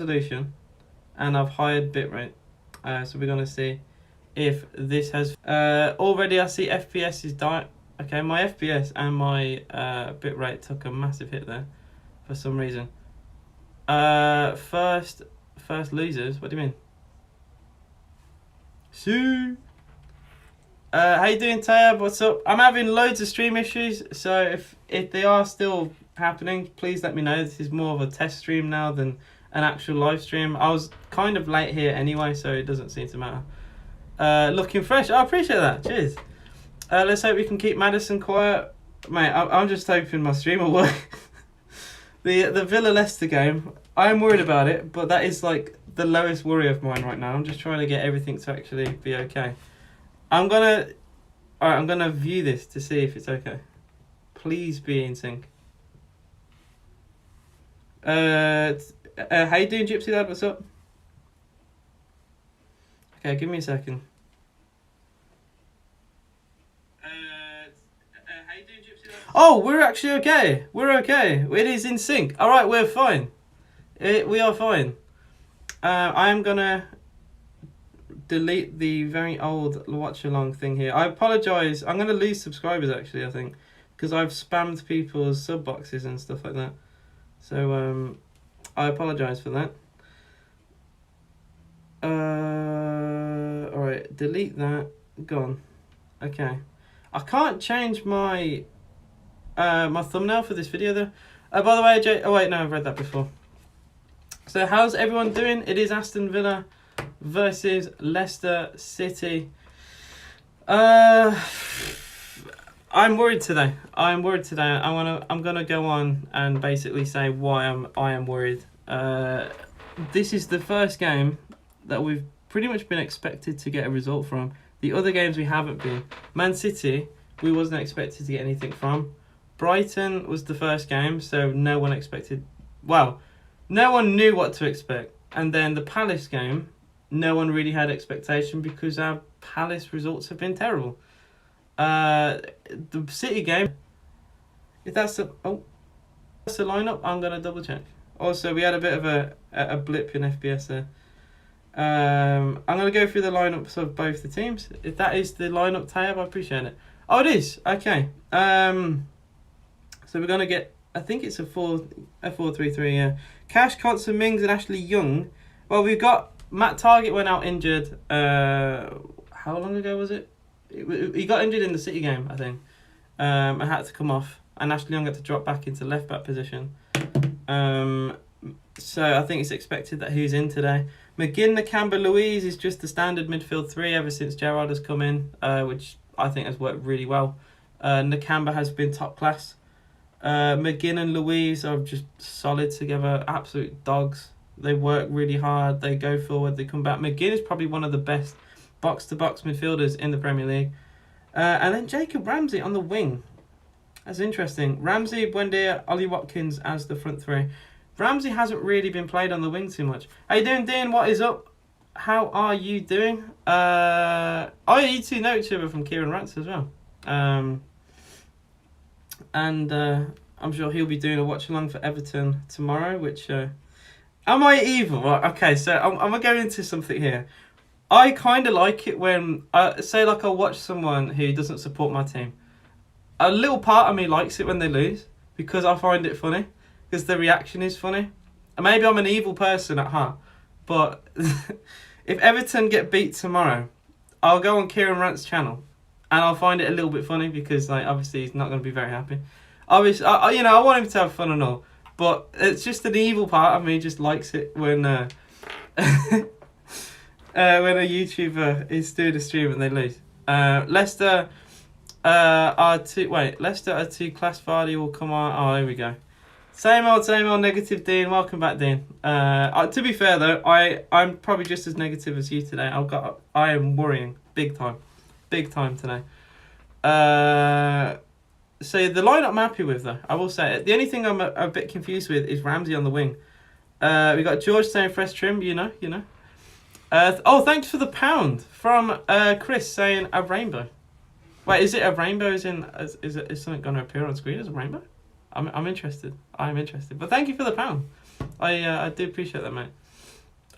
resolution, and I've hired bitrate. So we're gonna see if this has already. I see FPS is dying. Okay, my FPS and my bitrate took a massive hit there for some reason. First losers. What do you mean? Sue. How you doing, Tab? What's up? I'm having loads of stream issues, so if they are still happening, please let me know. This is more of a test stream now than an actual live stream. I was kind of late here anyway, so it doesn't seem to matter. Looking fresh. I appreciate that. Cheers. Let's hope we can keep Madison quiet. Mate, I'm just hoping my stream will work. The Villa Leicester game, I'm worried about it, but that is like the lowest worry of mine right now. I'm just trying to get everything to actually be okay. I'm gonna view this to see if it's okay. Please be in sync. How you doing, Gypsy Lad? What's up? Okay, give me a second. How you doing, Gypsy Lad? Oh, we're actually okay. We're okay. It is in sync. All right, we're fine. We are fine. I am gonna delete the very old watch-along thing here. I apologise. I'm going to lose subscribers, actually, I think, because I've spammed people's sub boxes and stuff like that. So, I apologise for that. Alright, delete that. Gone. Okay. I can't change my my thumbnail for this video, though. By the way, Jay... Oh, wait, no, I've read that before. So, how's everyone doing? It is Aston Villa versus Leicester City. I'm worried today. I'm gonna go on and basically say why I am worried. This is the first game that we've pretty much been expected to get a result from. The other games we haven't been. Man City, we wasn't expected to get anything from. Brighton was the first game, so no one expected. Well, no one knew what to expect. And then the Palace game, no one really had expectation because our Palace results have been terrible. The City game, if that's the lineup, I'm gonna double check. Also, we had a bit of a blip in FPS there. I'm gonna go through the lineups of both the teams. If that is the lineup tab, I appreciate it. Oh, it is. Okay. So we're gonna get. I think it's a 4-3-3. Yeah. Cash, Conson, Mings, and Ashley Young. Well, we've got Matt Target went out injured. How long ago was it? He got injured in the City game, I think. I had to come off, and Ashley Young had to drop back into left back position. So I think it's expected that he's in today. McGinn, Nakamba, Louise is just the standard midfield three ever since Gerrard has come in, which I think has worked really well. Nakamba has been top class. McGinn and Louise are just solid together, absolute dogs. They work really hard, they go forward, they come back. McGinn is probably one of the best box-to-box midfielders in the Premier League. And then Jacob Ramsey on the wing. That's interesting. Ramsey, Buendia, Ollie Watkins as the front three. Ramsey hasn't really been played on the wing too much. How you doing, Dean? What is up? How are you doing? You two know each other from Kieran Rants as well. And I'm sure he'll be doing a watch-along for Everton tomorrow, which... am I evil? Right, okay, so I'm going to go into something here. I kind of like it when... say, like, I'll watch someone who doesn't support my team. A little part of me likes it when they lose, because I find it funny, because the reaction is funny. And maybe I'm an evil person at heart, but if Everton get beat tomorrow, I'll go on Kieran Rant's channel, and I'll find it a little bit funny, because, like, obviously he's not going to be very happy. Obviously, I want him to have fun and all, but it's just an evil part of me just likes it when when a YouTuber is doing a stream and they lose. Leicester are too class. Vardy will come on. Oh, here we go. Same old negative Dean. Welcome back, Dean. To be fair though, I'm probably just as negative as you today. I am worrying big time today. So the lineup I'm happy with though, I will say it. The only thing I'm a bit confused with is Ramsey on the wing. We got George saying fresh trim, you know. Thanks for the £1 from Chris saying a rainbow. Wait, is it a rainbow? Is something going to appear on screen as a rainbow? I'm interested. I'm interested. But thank you for the £1. I do appreciate that, mate.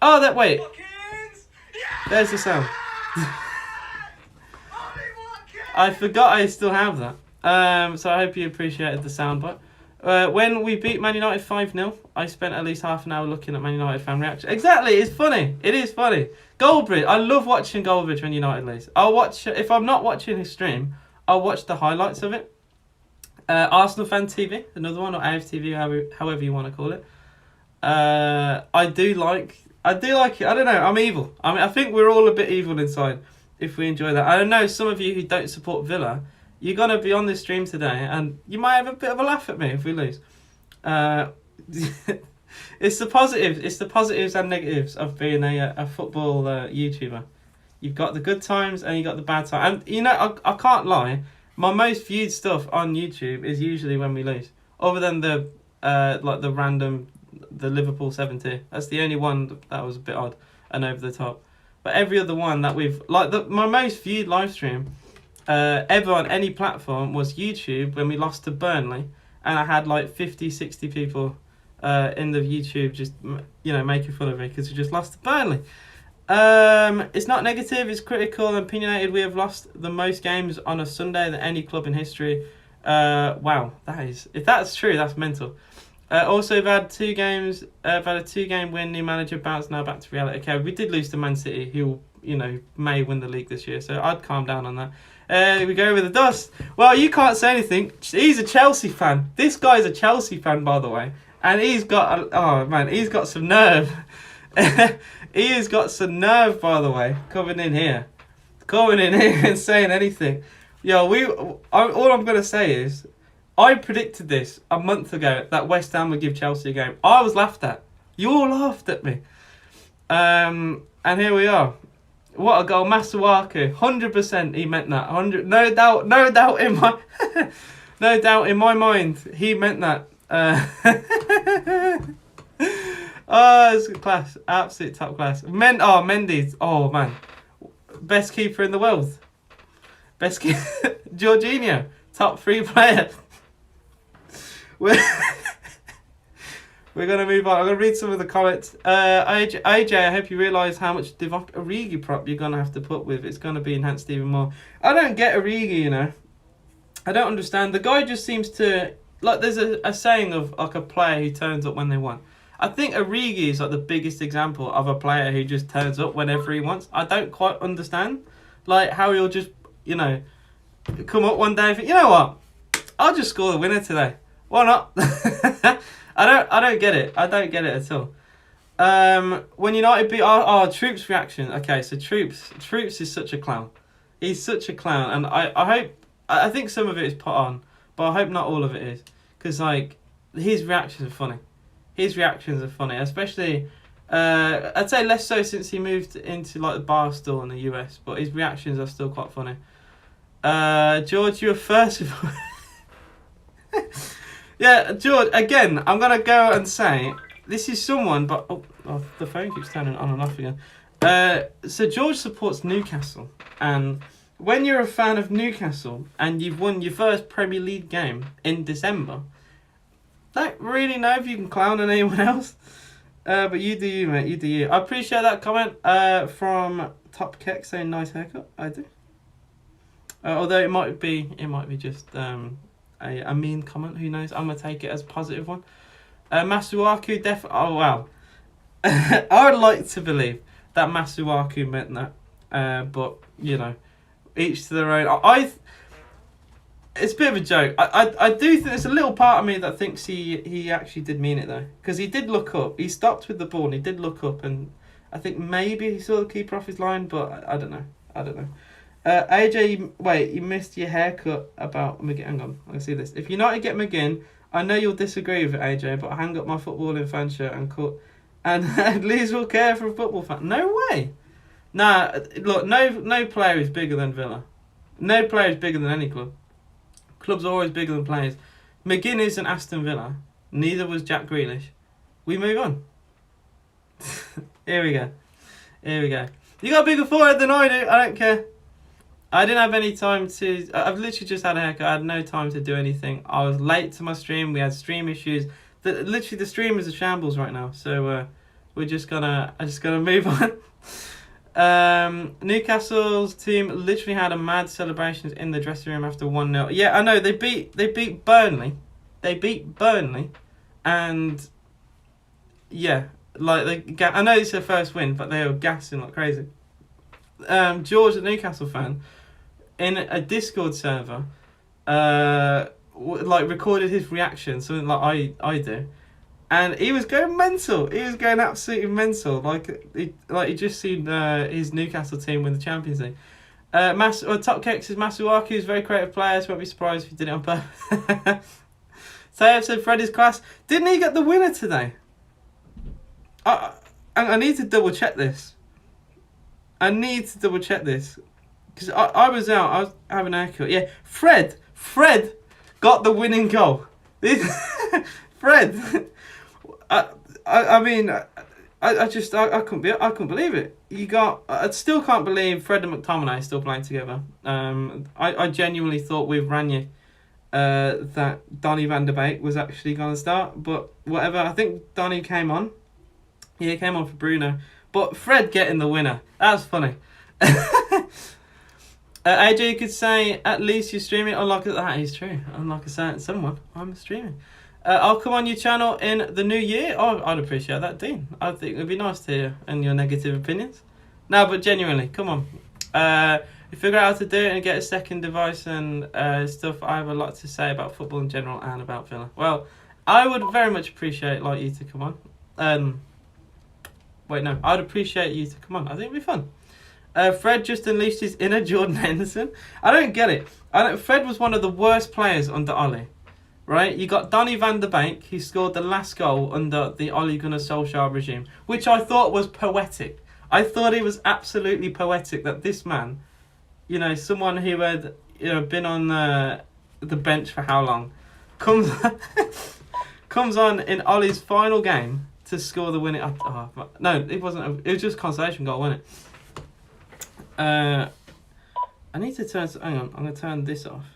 Oh, that wait. There's the sound. I forgot I still have that. So I hope you appreciated the soundbite. When we beat Man United 5-0, I spent at least half an hour looking at Man United fan reaction. Exactly, it's funny. It is funny. Goldbridge, I love watching Goldbridge when United lose. I'll watch, if I'm not watching his stream, I'll watch the highlights of it. Arsenal Fan TV, another one, or AFTV, however you want to call it. I do like it. I don't know, I'm evil. I mean, I think we're all a bit evil inside if we enjoy that. I know some of you who don't support Villa, you're going to be on this stream today and you might have a bit of a laugh at me if we lose. It's the positives and negatives of being a football YouTuber. You've got the good times and you got the bad times. And you know, I can't lie, my most viewed stuff on YouTube is usually when we lose. Other than the like the random, the Liverpool 7-2. That's the only one that was a bit odd and over the top. But every other one that we've, like my most viewed live stream ever on any platform was YouTube when we lost to Burnley, and I had like 50-60 people in the YouTube just, you know, making fun of me because we just lost to Burnley. It's not negative, it's critical and opinionated. We have lost the most games on a Sunday than any club in history. Wow, that is, if that's true, that's mental. Also, we've had 2 games. I've had a 2-game win. New manager, bounce now back to reality. Okay, we did lose to Man City, who, you know, may win the league this year. So I'd calm down on that. We go over the dust. Well, you can't say anything. He's a Chelsea fan. This guy's a Chelsea fan, by the way, and he's got he's got some nerve. He has got some nerve, by the way, coming in here and saying anything. Yo, all I'm gonna say is, I predicted this a month ago that West Ham would give Chelsea a game. I was laughed at. You all laughed at me. And here we are. What a goal, Masuaku. 100% he meant that. 100, no doubt in my no doubt in my mind he meant that. Oh, it's class. Absolute top class. Mendy's. Oh man. Best keeper in the world. Jorginho. Top 3 player. We're going to move on. I'm going to read some of the comments. AJ, I hope you realise how much Divock Origi prop you're going to have to put with. It's going to be enhanced even more. I don't get Origi, you know. I don't understand. The guy just seems to... Like, there's a saying of, like, a player who turns up when they want. I think Origi is, like, the biggest example of a player who just turns up whenever he wants. I don't quite understand, like, how he'll just, you know, come up one day and think, you know what? I'll just score the winner today. Why not? I don't get it. I don't get it at all. When United beat Troop's reaction. Okay, so Troops is such a clown. He's such a clown, and I think some of it is put on, but I hope not all of it is, because like his reactions are funny. Especially I'd say less so since he moved into like the bar stall in the US, but his reactions are still quite funny. George, you were first. Yeah, George, again, I'm going to go and say, this is someone, but... Oh, the phone keeps turning on and off again. So George supports Newcastle, and when you're a fan of Newcastle, and you've won your first Premier League game in December, don't really know if you can clown on anyone else. But you do you, mate, you do you. I appreciate that comment from Top Keck saying nice haircut. I do. Although it might be just... a mean comment, who knows? I'm going to take it as a positive one. Masuaku, oh wow. I would like to believe that Masuaku meant that. But, you know, each to their own. It's a bit of a joke. I do think there's a little part of me that thinks he actually did mean it, though. Because he did look up. He stopped with the ball and he did look up. And I think maybe he saw the keeper off his line, but I don't know. AJ, wait, you missed your haircut about McGinn. Hang on, I can see this. If United get McGinn, I know you'll disagree with it, AJ, but I hang up my footballing fan shirt and cut. And Leeds will care for a football fan. No way. Nah, look, no player is bigger than Villa. No player is bigger than any club. Clubs are always bigger than players. McGinn isn't Aston Villa. Neither was Jack Grealish. We move on. Here we go. You got a bigger forehead than I do. I don't care. I didn't have any time to... I've literally just had a haircut. I had no time to do anything. I was late to my stream. We had stream issues. Literally, the stream is a shambles right now. So, I'm just gonna move on. Newcastle's team literally had a mad celebrations in the dressing room after 1-0. Yeah, I know they beat Burnley. They beat Burnley, and yeah, like I know it's their first win, but they were gassing like crazy. George, a Newcastle fan, in a Discord server, like recorded his reaction, something like I do. And he was going mental. He was going absolutely mental. Like he just seen his Newcastle team win the Champions League. Top Kex is Masuaku is a very creative player, so won't be surprised if he did it on purpose. Tayev said Fred is class. Didn't he get the winner today? I need to double check this. Because I was out. I was having an haircut. Yeah, Fred got the winning goal. Fred. I mean, I couldn't believe it. I still can't believe Fred and McTominay are still playing together. I genuinely thought with Ranić that Donny van de Beek was actually going to start, but whatever. I think Donny came on. Yeah, he came on for Bruno, but Fred getting the winner. That's funny. AJ could say, at least you're streaming. Unlike that is true. Unlike someone, I'm streaming. I'll come on your channel in the new year. Oh, I'd appreciate that, Dean. I think it would be nice to hear and your negative opinions. No, but genuinely, come on. You figure out how to do it and get a second device and stuff. I have a lot to say about football in general and about Villa. Well, I would very much appreciate you to come on. I'd appreciate you to come on. I think it'd be fun. Fred just unleashed his inner Jordan Henderson. I don't get it. Fred was one of the worst players under Ollie. Right, you got Donny van de Beek, who scored the last goal under the Ole Gunnar Solskjaer regime, which I thought was poetic. I thought it was absolutely poetic that this man, someone who had been on the bench for how long, comes on in Ollie's final game to score the winning. No, it wasn't. It was just a consolation goal, wasn't it? I need to turn. Hang on, I'm gonna turn this off,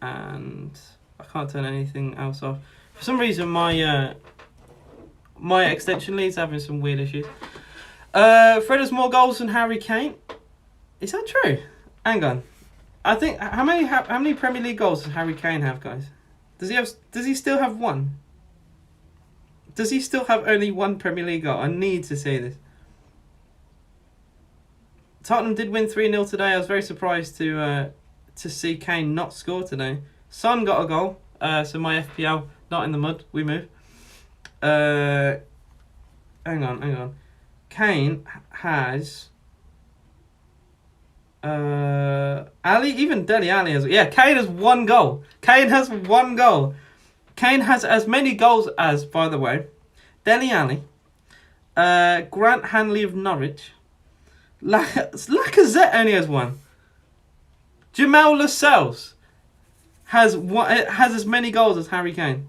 and I can't turn anything else off. For some reason, my extension lead's having some weird issues. Fred has more goals than Harry Kane. Is that true? Hang on. I think how many Premier League goals does Harry Kane have, guys? Does he still have one? Does he still have only one Premier League goal? I need to see this. Tottenham did win 3-0 today. I was very surprised to see Kane not score today. Son got a goal, so my FPL not in the mud. We move. Hang on. Kane has Ali, even Dele Alli has. Yeah, Kane has one goal. Kane has as many goals as, by the way, Dele Alli, Grant Hanley of Norwich. Lacazette only has one. Jamal Lascelles has as many goals as Harry Kane.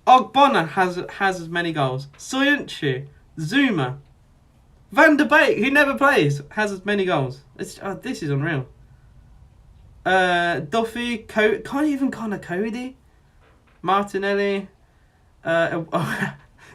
Ogbonna has as many goals. Soyuncu, Zuma, Van de Beek, who never plays, has as many goals. This is unreal. Duffy, can't even Connor Cody, Martinelli.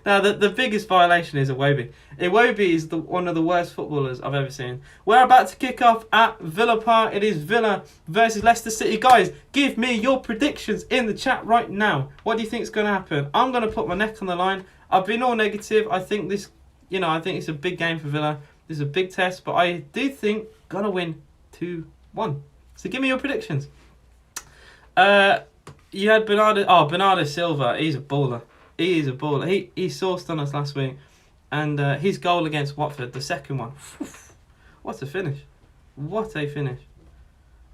Now the biggest violation is Iwobi. Iwobi is one of the worst footballers I've ever seen. We're about to kick off at Villa Park. It is Villa versus Leicester City. Guys, give me your predictions in the chat right now. What do you think is going to happen? I'm going to put my neck on the line. I've been all negative. I think this, I think it's a big game for Villa. This is a big test, but I do think gonna win 2-1. So give me your predictions. You had Bernardo Silva. He's a baller. He is a baller. He sourced on us last week. And his goal against Watford, the second one. What a finish. What a finish.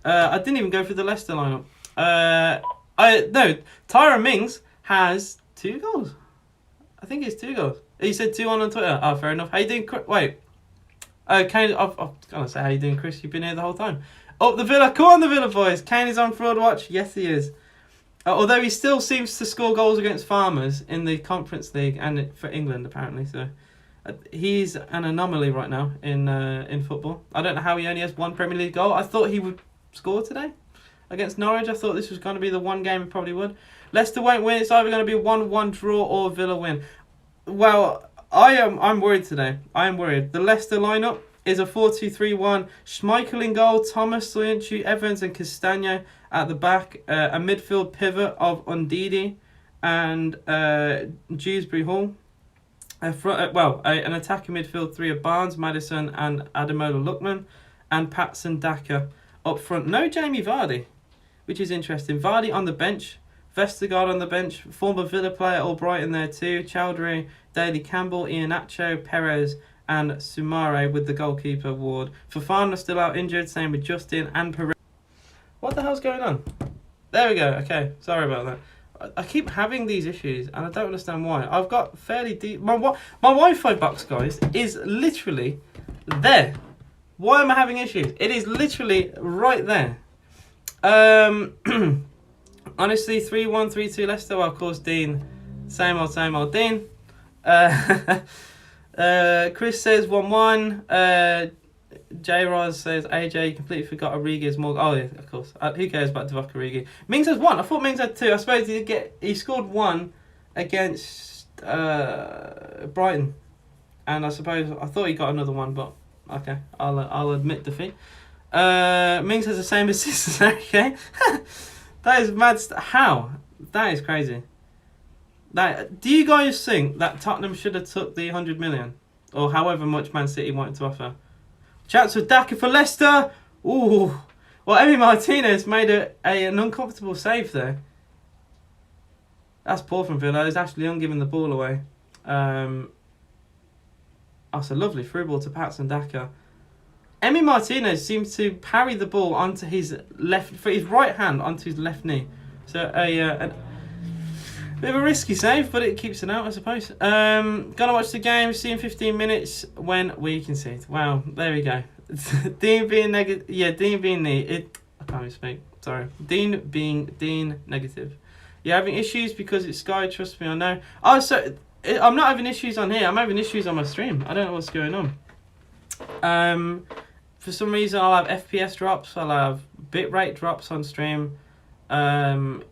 I didn't even go through the Leicester lineup. Tyron Mings has 2 goals. I think it's 2 goals. He said 2 on Twitter. Oh, fair enough. How you doing, Chris? Wait. Kane, I was going to say, how you doing, Chris? You've been here the whole time. Oh, the Villa. Come on, the Villa boys. Kane is on fraud watch. Yes, he is. Although he still seems to score goals against Farmers in the Conference League and for England, apparently. So he's an anomaly right now in football. I don't know how he only has 1 Premier League goal. I thought he would score today against Norwich. I thought this was going to be the one game he probably would. Leicester won't win. It's either going to be 1-1 draw or Villa win. Well, I'm worried today. I am worried. The Leicester lineup is a 4-2-3-1. Schmeichel in goal, Thomas, Soyuncu, Evans and Castagno at the back. A midfield pivot of Ndidi and Dewsbury Hall. An attacking midfield three of Barnes, Maddison and Ademola Lookman. And Patson Daka up front. No Jamie Vardy, which is interesting. Vardy on the bench. Vestergaard on the bench. Former Villa player Albrighton there too. Chowdhury, Daly Campbell, Iheanacho, Perez and Sumare with the goalkeeper Ward. Fofana still out injured. Same with Justin and Perez. What the hell's going on? There we go. Okay, sorry about that. I keep having these issues and I don't understand why. I've got fairly deep... My Wi-Fi box, guys, is literally there. Why am I having issues? It is literally right there. Honestly, 3-1, 3-2 Leicester. Well, of course, Dean. Same old Dean. Chris says 1-1. J-Roz says AJ completely forgot Origi's more. Oh yeah, of course. Who cares about Divock Origi? Mings has 1. I thought Mings had 2. I suppose he scored 1 against Brighton, and I thought he got another one, but okay, I'll admit defeat. Mings has the same assist as okay. That is mad. How? That is crazy. Do you guys think that Tottenham should have took the 100 million or however much Man City wanted to offer? Chance with Daka for Leicester. Ooh. Well, Emi Martinez made an uncomfortable save there. That's poor from Villa. It's Ashley Young giving the ball away. That's a lovely through ball to Patson Daka. Emi Martinez seems to parry the ball onto his right hand onto his left knee. So a bit of a risky save, but it keeps it out, I suppose. Gonna watch the game, see in 15 minutes when we concede. Wow, there we go. Dean being negative. Yeah, Dean being I can't even speak. Sorry. Dean negative. You're having issues because it's Sky, trust me, I know. Oh, so I'm not having issues on here. I'm having issues on my stream. I don't know what's going on. For some reason, I'll have FPS drops. I'll have bitrate drops on stream. The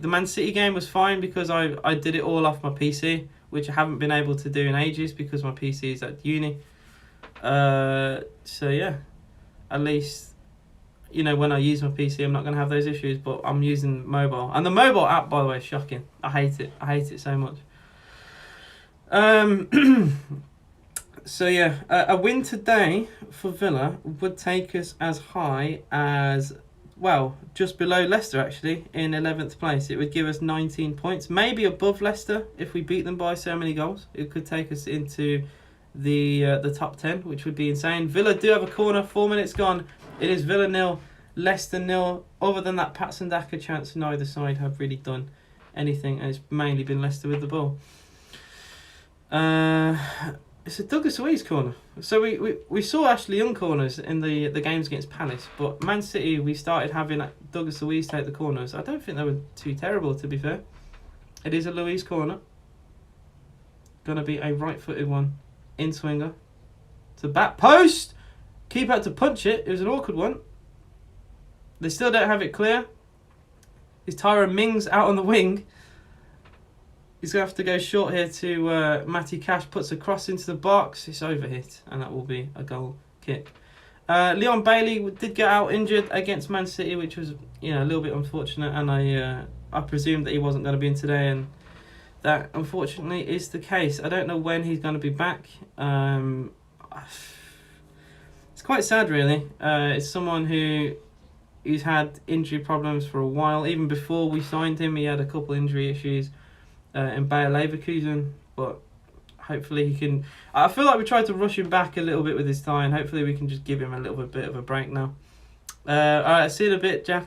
Man City game was fine because I did it all off my PC, which I haven't been able to do in ages because my PC is at uni. So yeah, at least, you know, when I use my PC, I'm not going to have those issues, but I'm using mobile. And the mobile app, by the way, is shocking. I hate it. I hate it so much. So yeah, a win today for Villa would take us as high as, well, just below Leicester actually, in 11th place. It would give us 19 points, maybe above Leicester if we beat them by so many goals. It could take us into the top 10, which would be insane. Villa do have a corner, 4 minutes gone. It is Villa 0, Leicester 0. Other than that Patson Daka chance, neither side have really done anything, and it's mainly been Leicester with the ball. It's a Douglas Luiz corner. So we saw Ashley Young corners in the games against Palace, but Man City, we started having Douglas Luiz take the corners. I don't think they were too terrible, to be fair. It is a Luiz corner. Going to be a right-footed one. In swinger. To back post! Keeper had to punch it. It was an awkward one. They still don't have it clear. Is Tyrone Mings out on the wing? He's going to have to go short here to Matty Cash. Puts a cross into the box. It's overhit, and that will be a goal kick. Leon Bailey did get out injured against Man City, which was, you know, a little bit unfortunate. And I presumed that he wasn't going to be in today, and that unfortunately is the case. I don't know when he's going to be back. It's quite sad, really. It's someone who's had injury problems for a while. Even before we signed him, he had a couple injury issues in Bayer Leverkusen, but hopefully he can. I feel like we tried to rush him back a little bit with his tie, and hopefully we can just give him a little bit of a break now. Alright, see you in a bit, Jack,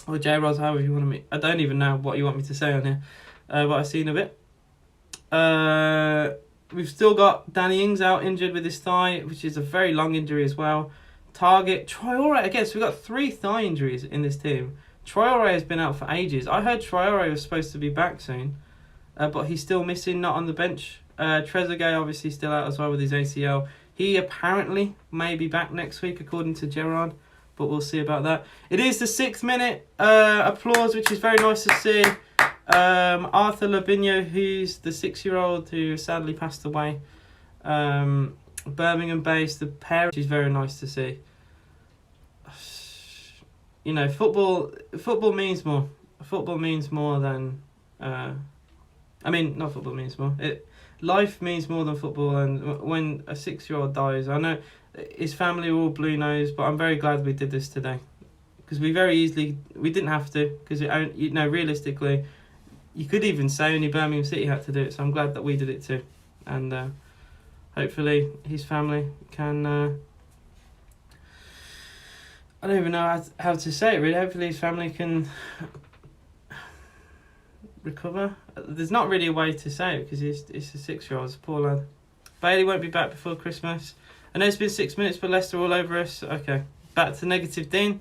or J-Roz, however you want to meet. I don't even know what you want me to say on here, but I'll see you in a bit. We've still got Danny Ings out injured with his thigh, which is a very long injury as well. Target Traore again. So we've got 3 thigh injuries in this team. Traore has been out for ages. I heard Traore was supposed to be back soon, but he's still missing, not on the bench. Trezeguet obviously still out as well with his ACL. He apparently may be back next week according to Gerrard, but we'll see about that. It is the 6th minute. Applause, which is very nice to see. Arthur Labinho, who's the 6-year-old who sadly passed away. Birmingham based, the parent is very nice to see. You know, football means more. Football means more than I mean, not football means more. Life means more than football, and when a 6-year-old dies, I know his family are all blue nose, but I'm very glad we did this today, because we didn't have to, because you know, realistically, you could even say only Birmingham City had to do it, so I'm glad that we did it too, and hopefully his family can. I don't even know how to say it really. Hopefully his family can recover. There's not really a way to say it because he's a 6-year-old, it's a poor lad. Bailey won't be back before Christmas. I know it's been 6 minutes, but Leicester all over us. Okay, back to negative Dean.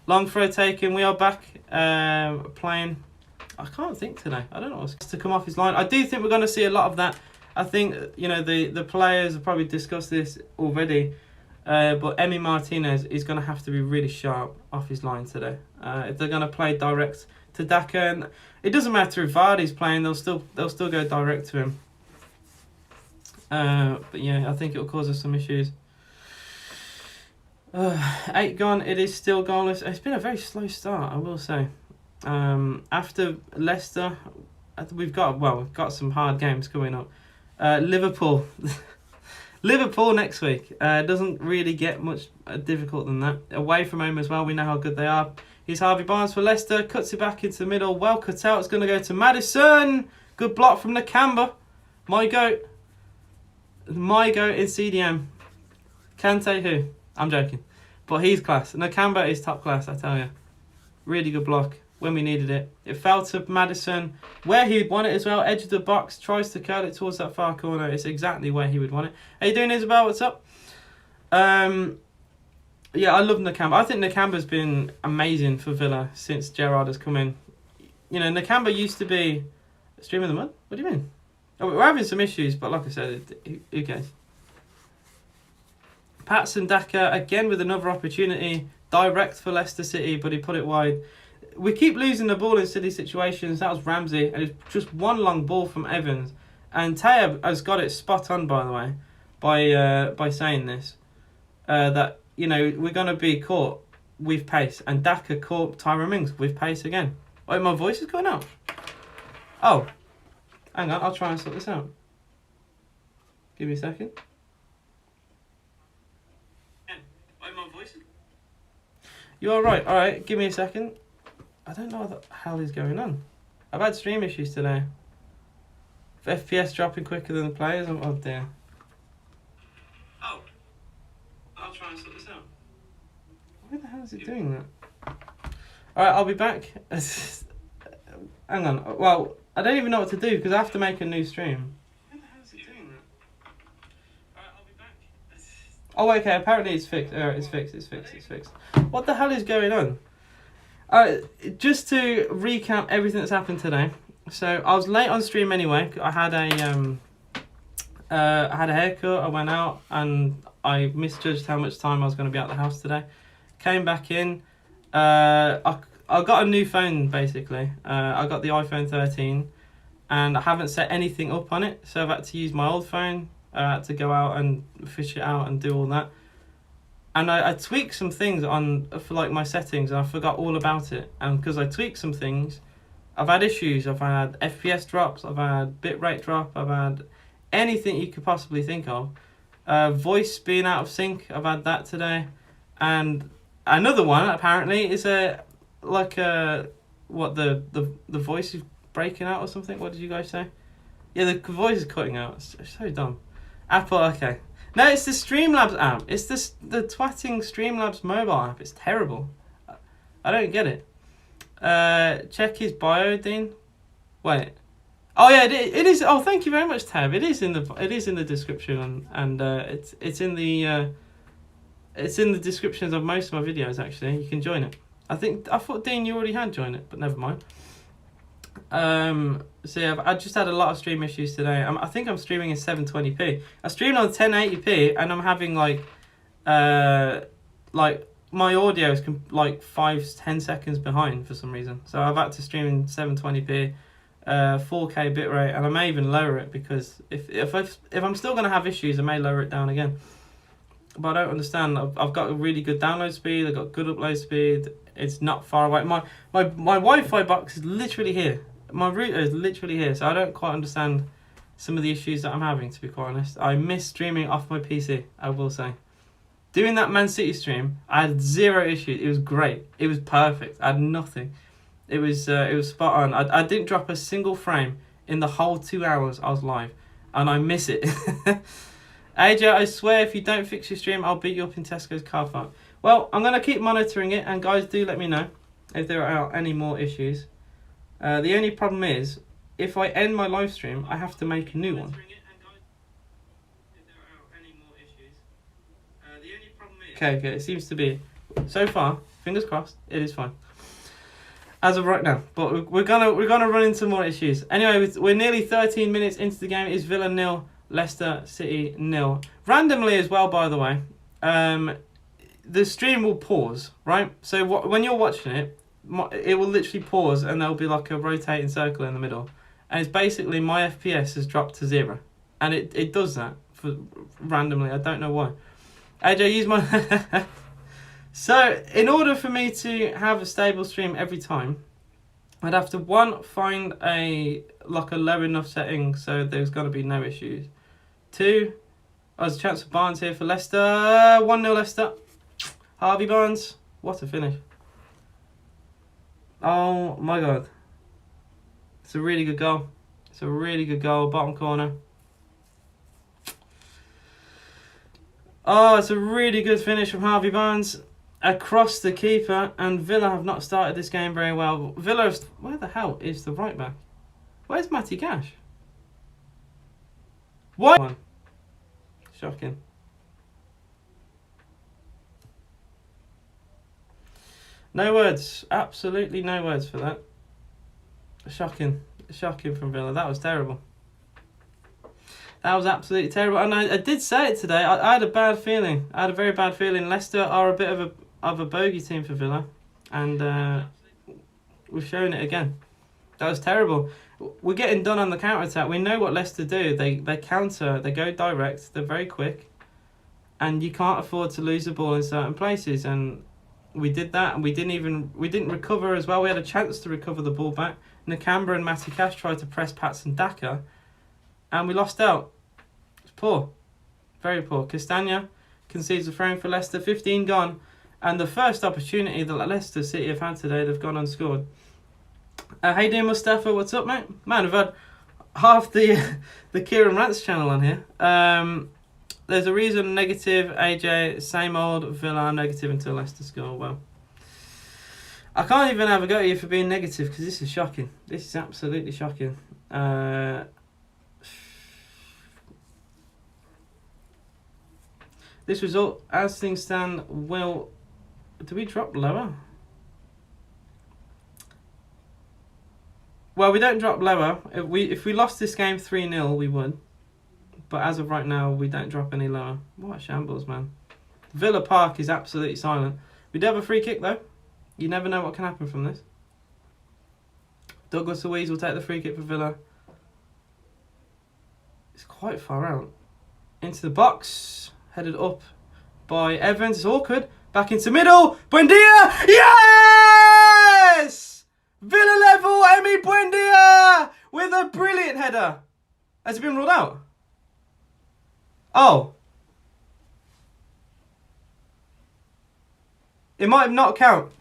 Long throw taken. We are back playing. I can't think today. I don't know what's to come off his line. I do think we're going to see a lot of that. I think, you know, the players have probably discussed this already. But Emi Martinez is going to have to be really sharp off his line today. If they're going to play direct to Daka, and it doesn't matter if Vardy's playing, they'll still go direct to him. But yeah, I think it'll cause us some issues. 8 gone. It is still goalless. It's been a very slow start, I will say. After Leicester, we've got some hard games coming up. Liverpool. Liverpool next week. Doesn't really get much difficult than that. Away from home as well, we know how good they are. Here's Harvey Barnes for Leicester. Cuts it back into the middle. Well cut out. It's going to go to Maddison. Good block from Nakamba. My goat in CDM. Kante who? I'm joking. But he's class. Nakamba is top class, I tell you. Really good block when we needed it. It fell to Maddison where he would want it as well. Edge of the box. Tries to curl it towards that far corner. It's exactly where he would want it. How you doing, Isabel? What's up? Yeah, I love Nakamba. I think Nakamba's been amazing for Villa since Gerrard has come in. You know, Nakamba used to be a stream of the mud. What do you mean? Oh, we're having some issues, but like I said, who cares? Patson Daka again with another opportunity. Direct for Leicester City, but he put it wide. We keep losing the ball in silly situations. That was Ramsey, and it's just one long ball from Evans. And Taya has got it spot on, by the way, by saying this. That, you know, we're going to be caught with pace. And Daka caught Tyrone Mings with pace again. Wait, my voice is going out. Oh. Hang on, I'll try and sort this out. Give me a second. Wait, my voice is... You are right. All right, give me a second. I don't know what the hell is going on. I've had stream issues today. FPS dropping quicker than the players. Oh dear. Oh. I'll try and sort this out. Why the hell is it doing that? Alright, I'll be back. Hang on. Well, I don't even know what to do because I have to make a new stream. Why the hell is it doing that? Alright, I'll be back. Oh, okay. Apparently it's fixed. Alright, it's fixed. What the hell is going on? Just to recap everything that's happened today. So I was late on stream anyway. I had a haircut. I went out and I misjudged how much time I was going to be at the house today. Came back in. I got a new phone basically. I got the iPhone 13, and I haven't set anything up on it. So I've had to use my old phone. I had to go out and fish it out and do all that. And I tweaked some things for like my settings, and I forgot all about it. And because I tweaked some things, I've had issues. I've had FPS drops. I've had bitrate drop. I've had anything you could possibly think of. Voice being out of sync. I've had that today. And another one apparently is the voice is breaking out or something. What did you guys say? Yeah, the voice is cutting out. It's so dumb. Apple, okay. No, it's the Streamlabs app. It's the twatting Streamlabs mobile app. It's terrible. I don't get it. Check his bio, Dean. Wait. Oh yeah, it is. Oh, thank you very much, Tab. It is in the description, and it's in the descriptions of most of my videos. Actually, you can join it. I thought Dean, you already had joined it, but never mind. So yeah, I just had a lot of stream issues today. I think I'm streaming in 720p. I streamed on 1080p, and I'm having like my audio is like 5-10 seconds behind for some reason. So I've had to stream in 720p, 4K bitrate, and I may even lower it because if I'm still going to have issues, I may lower it down again. But I don't understand. I've got a really good download speed. I've got good upload speed. It's not far away. My Wi-Fi box is literally here. My router is literally here. So I don't quite understand some of the issues that I'm having, to be quite honest. I miss streaming off my PC, I will say. Doing that Man City stream, I had 0 issues. It was great. It was perfect. I had nothing. It was spot on. I didn't drop a single frame in the whole 2 hours I was live, and I miss it. AJ, I swear if you don't fix your stream, I'll beat you up in Tesco's car park. Well, I'm going to keep monitoring it, and guys, do let me know if there are any more issues. The only problem is, if I end my live stream, I have to make a new one. Okay, it seems to be. So far, fingers crossed, it is fine. As of right now. But we're gonna run into more issues. Anyway, we're nearly 13 minutes into the game. It's Villa 0, Leicester City 0. Randomly as well, by the way, the stream will pause, right? So when you're watching it, it will literally pause and there'll be like a rotating circle in the middle. And it's basically my FPS has dropped to 0. And it does that randomly. I don't know why. AJ, use my... So, in order for me to have a stable stream every time, I'd have to, 1, find a low enough setting so there's going to be no issues. 2, there's a chance for Barnes here for Leicester. 1-0 Leicester. Harvey Barnes. What a finish. Oh my God. It's a really good goal. It's a really good goal. Bottom corner. Oh, it's a really good finish from Harvey Barnes across the keeper, and Villa have not started this game very well. Where the hell is the right back? Where's Matty Gash? What? Shocking. No words. Absolutely no words for that. Shocking. Shocking from Villa. That was terrible. That was absolutely terrible. And I did say it today. I had a bad feeling. I had a very bad feeling. Leicester are a bit of a bogey team for Villa. And we've shown it again. That was terrible. We're getting done on the counter-attack. We know what Leicester do. They counter. They go direct. They're very quick. And you can't afford to lose the ball in certain places. And we did that. And we didn't recover as well. We had a chance to recover the ball back. Nakamba and Matty Cash tried to press Patson Daka. And we lost out. It's poor. Very poor. Castagna concedes a throw for Leicester. 15 gone. And the first opportunity that Leicester City have had today, they've gone unscored. How you doing, Mustafa? What's up, mate? Man, I've had half the Kieran Rants channel on here. There's a reason negative, AJ. Same old Villa, negative until Leicester score. Well, I can't even have a go at you for being negative because this is shocking. This is absolutely shocking. This result, as things stand, will... Do we drop lower? Well, we don't drop lower. If we lost this game 3-0, we would. But as of right now, we don't drop any lower. What a shambles, man. Villa Park is absolutely silent. We do have a free kick, though. You never know what can happen from this. Douglas Luiz will take the free kick for Villa. It's quite far out. Into the box. Headed up by Evans. It's awkward. Back into middle. Buendia. Yes! Villa level. Emi Buendia with a brilliant header. Has it been ruled out? Oh. It might not count.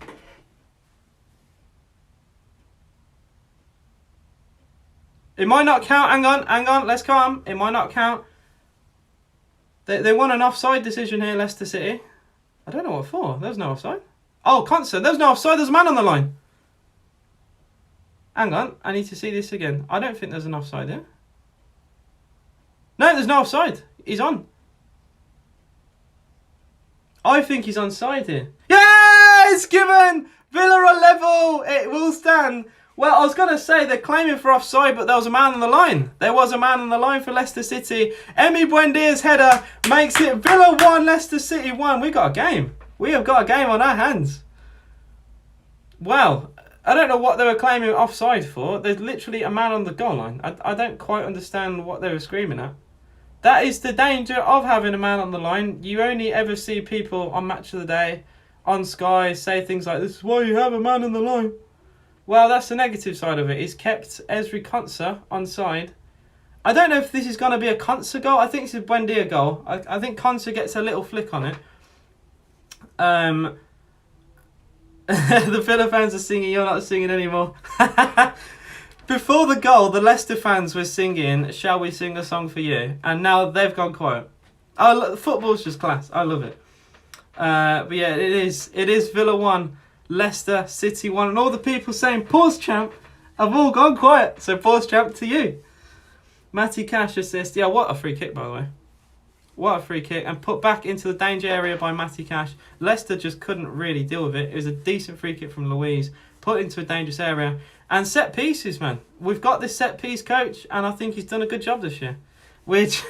It might not count. Hang on. Let's calm. It might not count. They won an offside decision here, Leicester City. I don't know what for. There's no offside. Oh, Concert. There's no offside. There's a man on the line. Hang on. I need to see this again. I don't think there's an offside here. No, there's no offside. He's on. I think he's onside here. Yeah, it's given. Villa are level. It will stand. Well, I was going to say they're claiming for offside, but there was a man on the line. There was a man on the line for Leicester City. Emi Buendia's header makes it Villa 1, Leicester City 1. We got a game. We have got a game on our hands. Well, I don't know what they were claiming offside for. There's literally a man on the goal line. I don't quite understand what they were screaming at. That is the danger of having a man on the line. You only ever see people on Match of the Day, on Sky, say things like, this is why you have a man on the line. Well, that's the negative side of it. He's kept Ezri Konsa onside. I don't know if this is going to be a Konsa goal. I think it's a Buendia goal. I think Konsa gets a little flick on it. The Villa fans are singing, you're not singing anymore. Before the goal, the Leicester fans were singing, shall we sing a song for you? And now they've gone quiet. Oh, football's just class. I love it. But yeah, it is Villa 1, Leicester City 1. And all the people saying, pause champ, have all gone quiet. So pause champ to you. Matty Cash assist. Yeah, what a free kick, by the way. What a free kick. And put back into the danger area by Matty Cash. Leicester just couldn't really deal with it. It was a decent free kick from Louise. Put into a dangerous area. And set pieces, man. We've got this set piece coach, and I think he's done a good job this year. Which...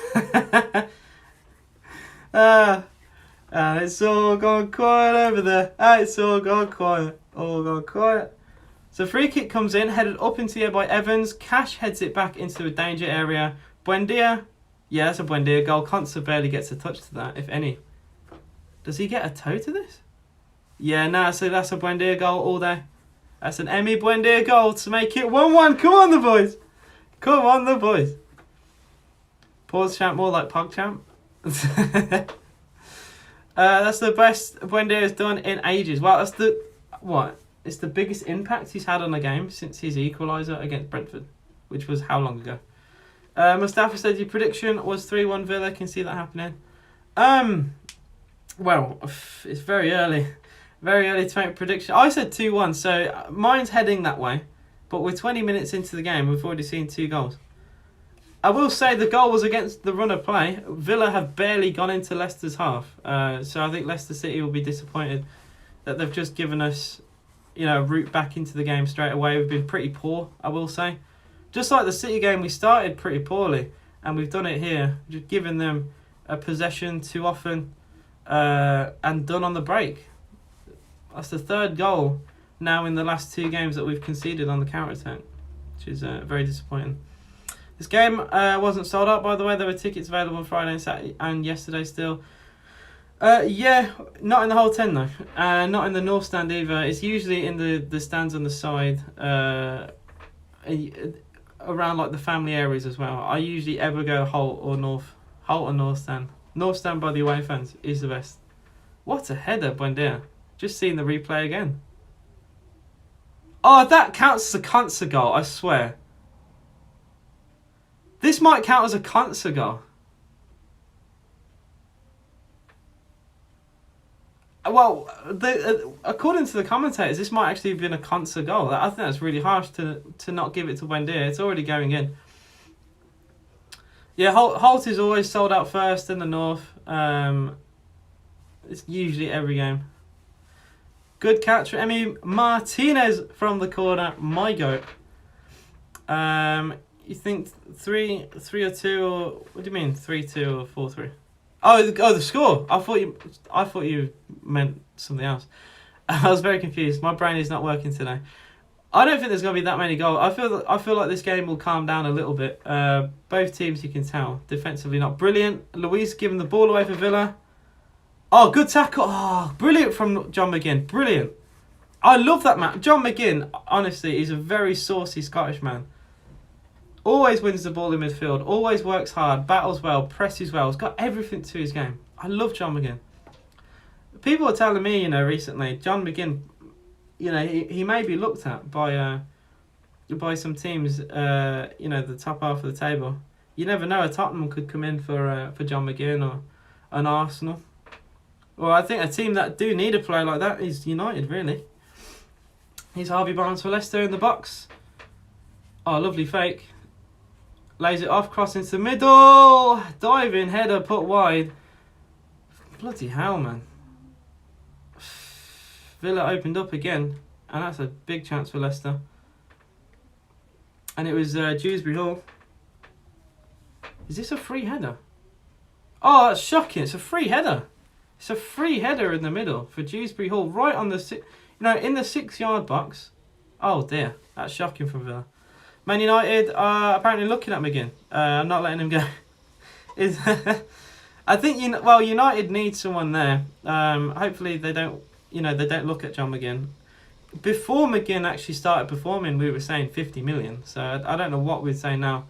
it's all gone quiet over there. It's all gone quiet. All gone quiet. So free kick comes in, headed up into the air by Evans. Cash heads it back into a danger area. Buendia. Yeah, that's a Buendia goal. Konsa barely gets a touch to that, if any. Does he get a toe to this? Yeah, no, so that's a Buendia goal all day. That's an Emi Buendia goal to make it 1-1. Come on, the boys. Come on, the boys. Pause champ, more like Pog champ. That's the best Buendia has done in ages. Well, that's the... What? It's the biggest impact he's had on a game since his equaliser against Brentford, which was how long ago? Mustafa said your prediction was 3-1 Villa. Can see that happening. Well, it's very early. Very early to make a prediction. I said 2-1, so mine's heading that way. But we're 20 minutes into the game. We've already seen 2 goals. I will say the goal was against the run of play. Villa have barely gone into Leicester's half. So I think Leicester City will be disappointed that they've just given us, a route back into the game straight away. We've been pretty poor, I will say. Just like the City game, we started pretty poorly. And we've done it here. Just given them a possession too often and done on the break. That's the 3rd goal now in the last 2 games that we've conceded on the counter-attack, which is very disappointing. This game wasn't sold out, by the way. There were tickets available on Friday and Saturday and yesterday still. Yeah, not in the whole 10 though. Not in the north stand either. It's usually in the stands on the side, around like the family areas as well. I usually ever go Holt or north stand. North stand by the away fans is the best. What a header, Buendia. Just seeing the replay again. Oh, that counts as a Konsa goal, I swear. This might count as a Konsa goal. Well, according to the commentators, this might actually have been a Konsa goal. I think that's really harsh to not give it to Buendia. It's already going in. Yeah, Holt is always sold out first in the north. It's usually every game. Good catch for Emi Martinez from the corner. My goat. You think 3 or 2 or what do you mean 3-2 or 4-3? Oh, the score. I thought you meant something else. I was very confused. My brain is not working today. I don't think there's going to be that many goals. I feel like this game will calm down a little bit. Both teams, you can tell, defensively not brilliant. Luis giving the ball away for Villa. Oh, good tackle. Oh, brilliant from John McGinn. Brilliant. I love that man. John McGinn, honestly, is a very saucy Scottish man. Always wins the ball in midfield. Always works hard. Battles well. Presses well. He's got everything to his game. I love John McGinn. People are telling me, recently, John McGinn, he may be looked at by some teams, the top half of the table. You never know. A Tottenham could come in for John McGinn or an Arsenal. Well, I think a team that do need a player like that is United, really. Here's Harvey Barnes for Leicester in the box. Oh, lovely fake. Lays it off, cross into the middle. Diving, header, put wide. Bloody hell, man. Villa opened up again. And that's a big chance for Leicester. And it was Dewsbury Hall. Is this a free header? Oh, that's shocking. It's a free header. It's a free header in the middle for Dewsbury Hall, right on the in the 6-yard box. Oh dear, that's shocking from Villa. Man United are apparently looking at McGinn. I'm not letting him go. I think United need someone there. Hopefully they don't look at John McGinn. Before McGinn actually started performing, we were saying 50 million. So I don't know what we'd say now.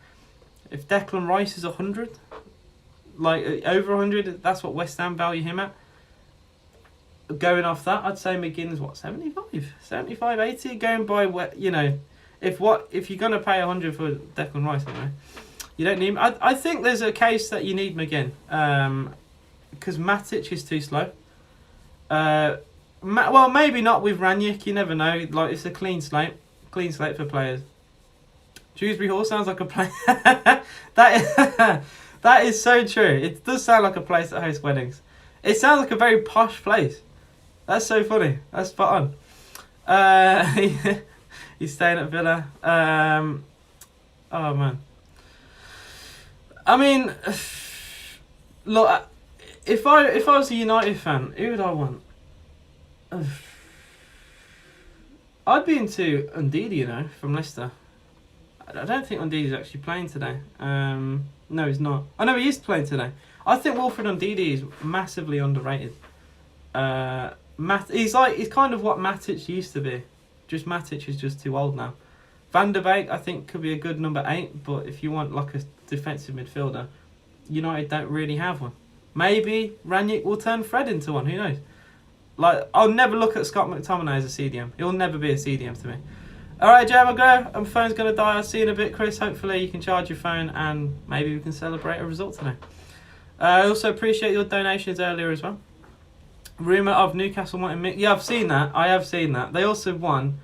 If Declan Rice is 100, like over 100, that's what West Ham value him at. Going off that, I'd say McGinn is what, 75, 80, going by what, if you're going to pay 100 for Declan Rice anyway, you don't need him. I think there's a case that you need McGinn, because Matic is too slow. Well, maybe not with Ranić, you never know. Like, it's a clean slate for players. Dewsbury Hall sounds like a place. That is so true. It does sound like a place that hosts weddings. It sounds like a very posh place. That's so funny. That's spot on. He's staying at Villa. Oh man. I mean, look, if I was a United fan, who would I want? I'd be into Ndidi, from Leicester. I don't think Ndidi's actually playing today. No, he's not. I know he is playing today. I think Wilfred Ndidi is massively underrated. He's kind of what Matic used to be. Just Matic is just too old now. Van der Beek, I think, could be a good number 8, but if you want like a defensive midfielder, United don't really have one. Maybe Ranić will turn Fred into one, who knows? Like, I'll never look at Scott McTominay as a CDM. He'll never be a CDM to me. Alright, Jam, I'll go. My phone's going to die. I'll see you in a bit, Chris. Hopefully you can charge your phone and maybe we can celebrate a result today. I also appreciate your donations earlier as well. Rumour of Newcastle wanting me. Yeah, I've seen that. I have seen that. They also won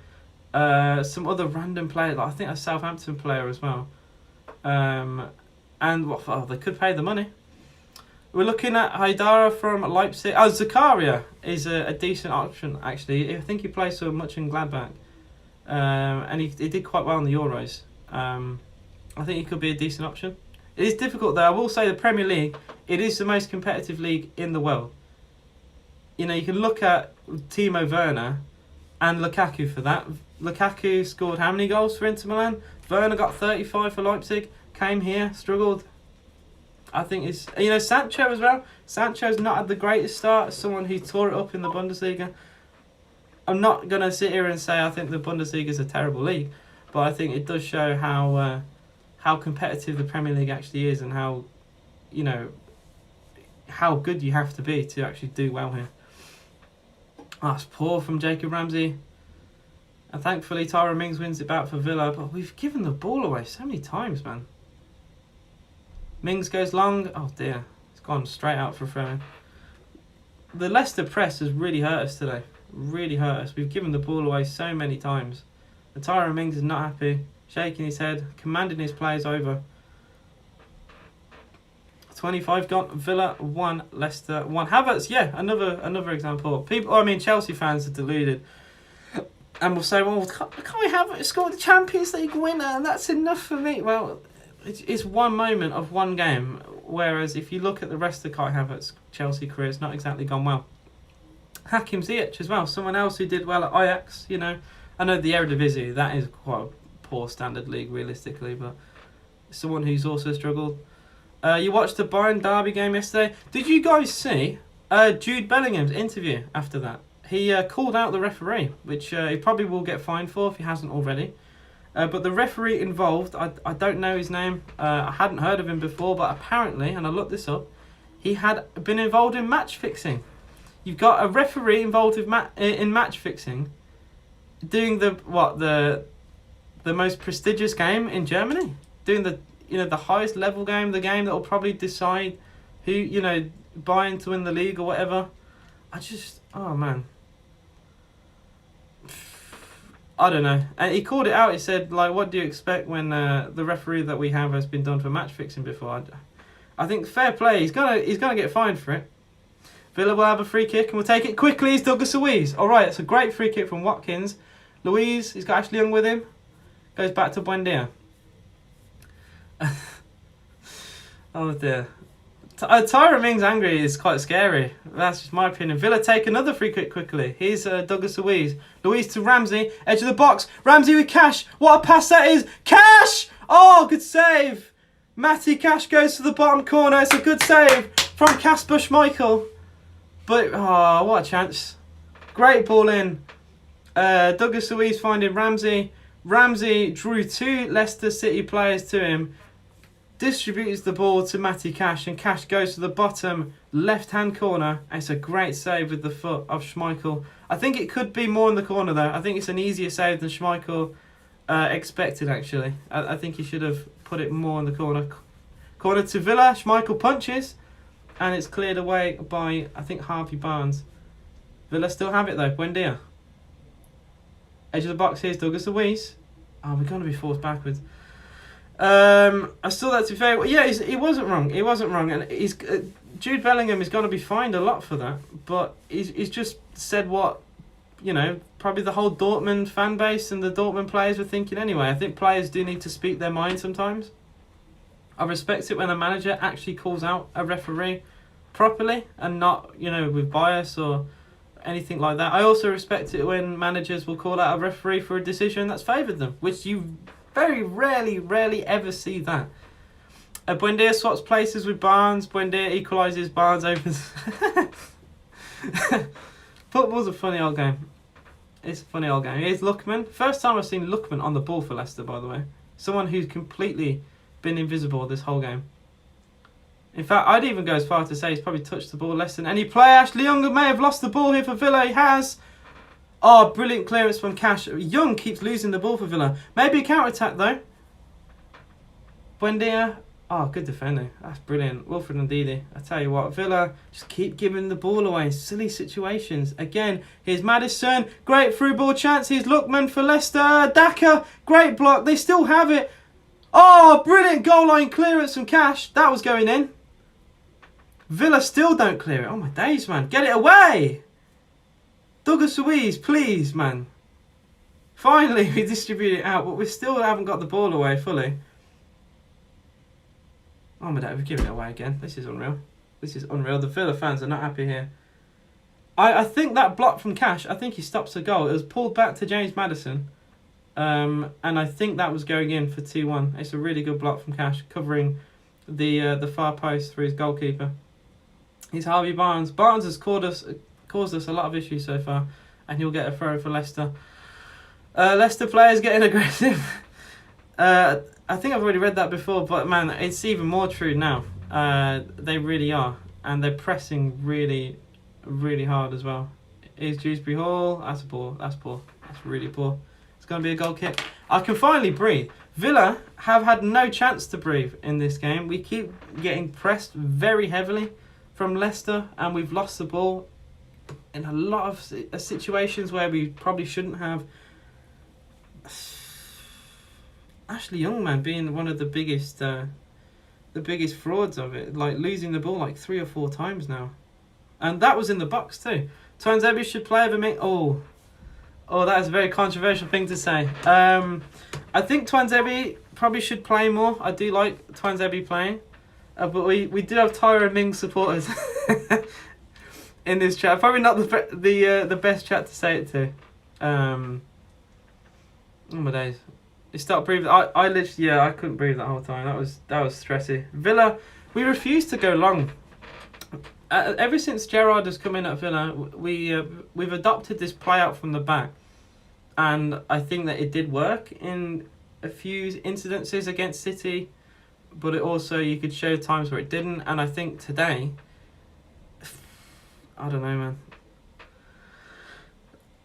some other random player. Like, I think a Southampton player as well. And they could pay the money. We're looking at Haidara from Leipzig. Oh, Zakaria is a decent option, actually. I think he plays so much in Gladbach. And he did quite well in the Euros. I think he could be a decent option. It is difficult, though. I will say the Premier League, it is the most competitive league in the world. You can look at Timo Werner and Lukaku for that. Lukaku scored how many goals for Inter Milan? Werner got 35 for Leipzig. Came here, struggled. I think it's... Sancho as well. Sancho's not had the greatest start. Someone who tore it up in the Bundesliga. I'm not going to sit here and say I think the Bundesliga is a terrible league. But I think it does show how competitive the Premier League actually is. And how, how good you have to be to actually do well here. That's poor from Jacob Ramsey. And thankfully Tyrone Mings wins it back for Villa. But we've given the ball away so many times, man. Mings goes long. Oh dear. It's gone straight out for a throw. The Leicester press has really hurt us today. Really hurt us. We've given the ball away so many times. And Tyrone Mings is not happy. Shaking his head. Commanding his players over. 25 gone. Villa 1. Leicester 1. Havertz, yeah. Another example. Chelsea fans are deluded. And will say, well, can't we have scored the Champions League winner? And that's enough for me. Well... It's one moment of one game, whereas if you look at the rest of Kai Havertz's Chelsea career, it's not exactly gone well. Hakim Ziyech as well, someone else who did well at Ajax, I know the Eredivisie, that is quite a poor standard league realistically, but someone who's also struggled. You watched the Bayern Derby game yesterday. Did you guys see Jude Bellingham's interview after that? He called out the referee, which he probably will get fined for if he hasn't already. But the referee involved, I don't know his name, I hadn't heard of him before, but apparently, and I looked this up, he had been involved in match fixing. You've got a referee involved in match fixing, doing the most prestigious game in Germany, doing the highest level game, the game that will probably decide who, Bayern to win the league or whatever. Oh man. I don't know. And he called it out. He said, what do you expect when the referee that we have has been done for match fixing before? I think fair play. He's gonna get fined for it. Villa will have a free kick and we'll take it quickly. It's Douglas Luiz. All right, it's a great free kick from Watkins. Luiz, he's got Ashley Young with him. Goes back to Buendia. Oh dear. Tyra Mings angry is quite scary. That's just my opinion. Villa take another free kick quickly. Here's Douglas Luiz. Luiz to Ramsey. Edge of the box. Ramsey with Cash. What a pass that is. Cash! Oh, good save. Matty Cash goes to the bottom corner. It's a good save from Kasper Schmeichel. But, oh, what a chance. Great ball in. Douglas Luiz finding Ramsey. Ramsey drew 2 Leicester City players to him. Distributes the ball to Matty Cash, and Cash goes to the bottom left-hand corner. It's a great save with the foot of Schmeichel. I think it could be more in the corner, though. I think it's an easier save than Schmeichel expected, actually. I think he should have put it more in the corner. Corner to Villa. Schmeichel punches, and it's cleared away by, I think, Harvey Barnes. Villa still have it, though. Buendia. Edge of the box, here's Douglas Luiz. Oh, we're going to be forced backwards. I saw that to be fair. Yeah, he wasn't wrong. He wasn't wrong, and he's Jude Bellingham is going to be fined a lot for that. But he's just said what, you know, probably the whole Dortmund fan base and the Dortmund players were thinking anyway. I think players do need to speak their mind sometimes. I respect it when a manager actually calls out a referee properly and not, you know, with bias or anything like that. I also respect it when managers will call out a referee for a decision that's favoured them, which you very rarely ever see that. Buendia swaps places with Barnes. Buendia equalises. Barnes opens. Football's a funny old game. It's a funny old game. Here's Lookman. First time I've seen Lookman on the ball for Leicester, by the way. Someone who's completely been invisible this whole game. In fact, I'd even go as far to say he's probably touched the ball less than any player. Ashley Young may have lost the ball here for Villa. He has. Oh, brilliant clearance from Cash. Young keeps losing the ball for Villa. Maybe a counter-attack, though. Buendia. Oh, good defending. That's brilliant. Wilfred Ndidi. I tell you what, Villa just keep giving the ball away in silly situations. Again, here's Maddison. Great through ball chance. Here's Lookman for Leicester. Daka. Great block. They still have it. Oh, brilliant goal line clearance from Cash. That was going in. Villa still don't clear it. Oh, my days, man. Get it away. Douglas Luiz, please, man. Finally, we distribute it out, but we still haven't got the ball away fully. Oh my God, we've given it away again. This is unreal. This is unreal. The Villa fans are not happy here. I think that block from Cash, I think he stops the goal. It was pulled back to James Maddison. And I think that was going in for 2-1. It's a really good block from Cash, covering the far post for his goalkeeper. He's Harvey Barnes. Barnes has caused us a lot of issues so far, and he'll get a throw for Leicester. Leicester players getting aggressive. I think I've already read that before, but man, it's even more true now. They really are, and they're pressing really hard as well. Here's Dewsbury Hall. That's a ball. That's poor. That's really poor. It's going to be a goal kick. I can finally breathe. Villa have had no chance to breathe in this game. We keep getting pressed very heavily from Leicester, and we've lost the ball in a lot of situations where we probably shouldn't have. Ashley Young, man, being one of the biggest frauds of it, like losing the ball like 3 or 4 times now, and that was in the box too. Tuanzebe should play over me. Oh, that is a very controversial thing to say. I think Tuanzebe probably should play more. I do like Tuanzebe playing, but we do have Tyra Ming supporters in this chat. Probably not the best chat to say it to. Oh my days. It stopped breathing. I literally, I couldn't breathe that whole time. That was stressy. Villa, we refuse to go long. Ever since Gerrard has come in at Villa, we've adopted this play out from the back, and I think that it did work in a few incidences against City, but it also, you could show times where it didn't, and I think today, I don't know, man.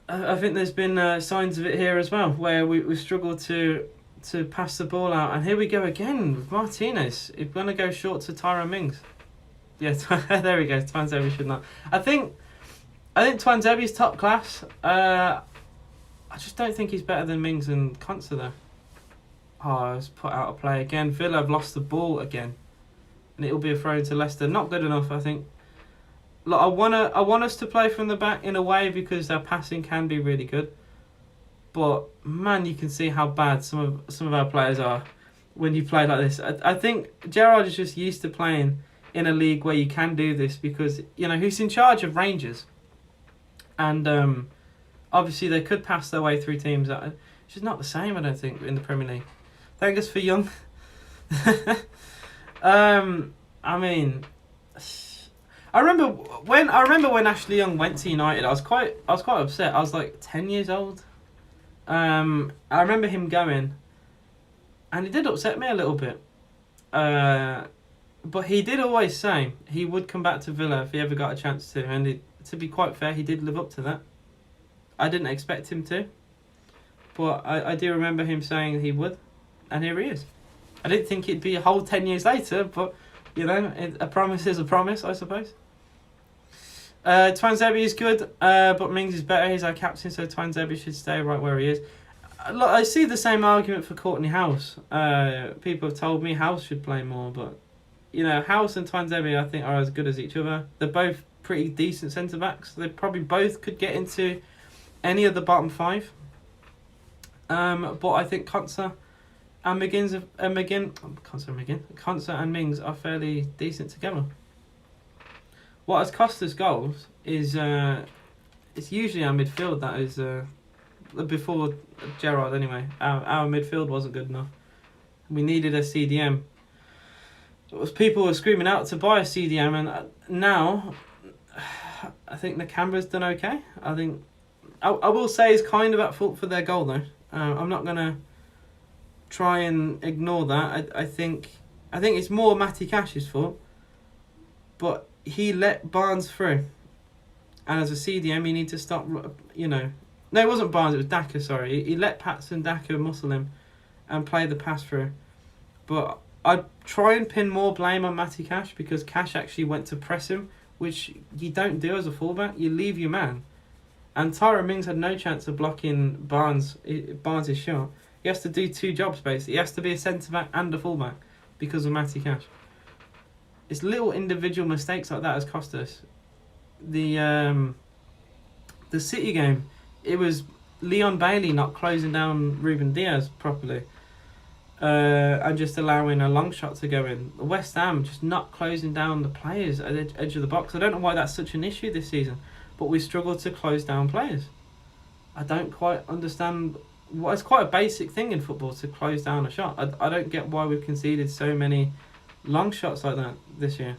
I think there's been signs of it here as well, where we struggled to pass the ball out. And here we go again with Martinez. It's going to go short to Tyron Mings. Yeah, there we go. Tuanzebe should not. I think Tuanzebe's top class. I just don't think he's better than Mings and Konsa though. Oh, I was put out of play again. Villa have lost the ball again, and it'll be a throw to Leicester. Not good enough, I think. Look, I want us to play from the back in a way because their passing can be really good. But man, you can see how bad some of our players are when you play like this. I think Gerrard is just used to playing in a league where you can do this, because who's in charge of Rangers, and obviously they could pass their way through teams that it's just not the same, I don't think, in the Premier League. Thank us for Young. I mean, I remember when Ashley Young went to United, I was quite upset. I was like 10 years old. I remember him going, and it did upset me a little bit. But he did always say he would come back to Villa if he ever got a chance to, and to be quite fair, he did live up to that. I didn't expect him to, but I do remember him saying he would, and here he is. I didn't think it'd be a whole 10 years later, but, a promise is a promise, I suppose. Twanzebe is good, but Mings is better. He's our captain, so Twanzebe should stay right where he is. Look, I see the same argument for Courtney House. People have told me House should play more, but, House and Twanzebe, I think, are as good as each other. They're both pretty decent centre-backs. They probably both could get into any of the bottom 5. But I think Konsa and Konsa and Mings are fairly decent together. What has cost us goals is it's usually our midfield that is before Gerrard anyway. Our midfield wasn't good enough. We needed a CDM. People were screaming out to buy a CDM, and now I think the Canberra's done okay. I think I will say it's kind of at fault for their goal though. I'm not gonna try and ignore that. I think it's more Matty Cash's fault, but he let Barnes through, and as a CDM, you need to stop. No, it wasn't Barnes. It was Daka. Sorry, he let Patson Daka muscle him and play the pass through. But I'd try and pin more blame on Matty Cash, because Cash actually went to press him, which you don't do as a fullback. You leave your man, and Tyrone Mings had no chance of blocking Barnes' shot. He has to do 2 jobs basically. He has to be a centre back and a fullback because of Matty Cash. It's little individual mistakes like that has cost us. The City game, it was Leon Bailey not closing down Ruben Diaz properly, and just allowing a long shot to go in. West Ham just not closing down the players at the edge of the box. I don't know why that's such an issue this season, but we struggle to close down players. I don't quite understand. It's quite a basic thing in football to close down a shot. I don't get why we've conceded so many long shots like that this year.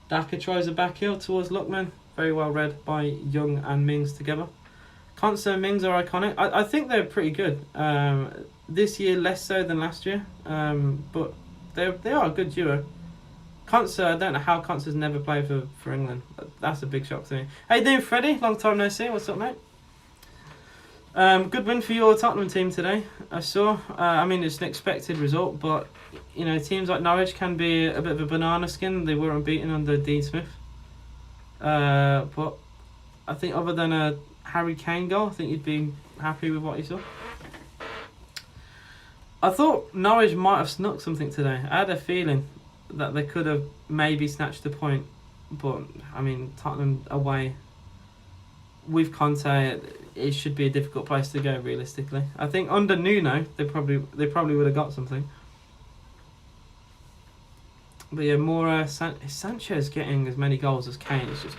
Daka tries a back heel towards Luckman. Very well read by Young and Mings together. Konsa and Mings are iconic. I think they're pretty good. This year less so than last year. But they are a good duo. Konsa, I don't know how Konsa's never played for England. That's a big shock to me. How you doing, Freddie? Long time no see. What's up, mate? Good win for your Tottenham team today, I saw. It's an expected result, but teams like Norwich can be a bit of a banana skin. They were unbeaten under Dean Smith. But I think other than a Harry Kane goal, I think you'd be happy with what you saw. I thought Norwich might have snuck something today. I had a feeling that they could have maybe snatched a point, but Tottenham away with Conte, it should be a difficult place to go realistically. I think under Nuno, they probably would have got something. But yeah, more Sanchez getting as many goals as Kane is just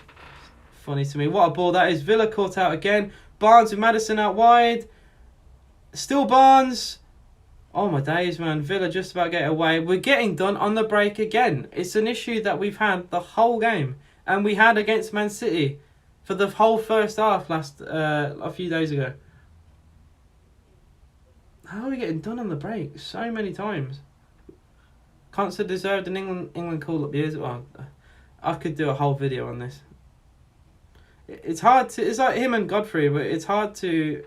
funny to me. What a ball that is. Villa caught out again. Barnes with Maddison out wide. Still Barnes. Oh my days, man. Villa just about get away. We're getting done on the break again. It's an issue that we've had the whole game, and we had against Man City for the whole first half a few days ago. How are we getting done on the break so many times? Constantly deserved an England call-up years ago. I could do a whole video on this. It's hard to. It's like him and Godfrey, but it's hard to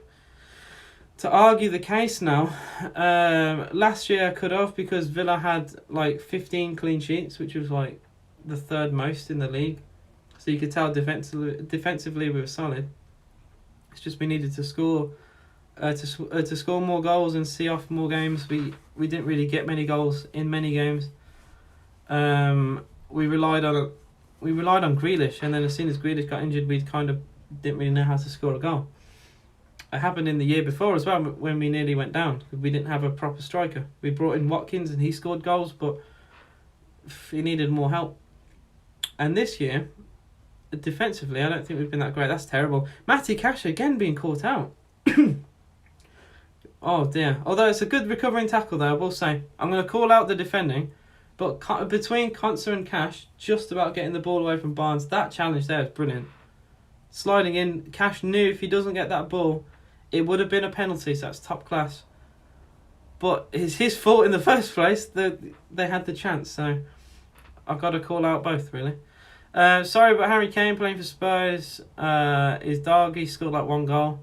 argue the case now. Last year I could have, because Villa had like 15 clean sheets, which was like the 3rd most in the league. So you could tell defensively we were solid. It's just we needed to score to score more goals and see off more games. We didn't really get many goals in many games. We relied on Grealish, and then as soon as Grealish got injured, we kind of didn't really know how to score a goal. It happened in the year before as well, when we nearly went down. We didn't have a proper striker. We brought in Watkins and he scored goals, but he needed more help. And this year, defensively, I don't think we've been that great. That's terrible. Matty Cash again being caught out. Oh dear. Although it's a good recovering tackle there, I will say. I'm going to call out the defending. But between Konsa and Cash, just about getting the ball away from Barnes, that challenge there is brilliant. Sliding in, Cash knew if he doesn't get that ball, it would have been a penalty, so that's top class. But it's his fault in the first place that they had the chance, so I've got to call out both, really. Sorry, but Harry Kane playing for Spurs, his dog, he scored like 1 goal.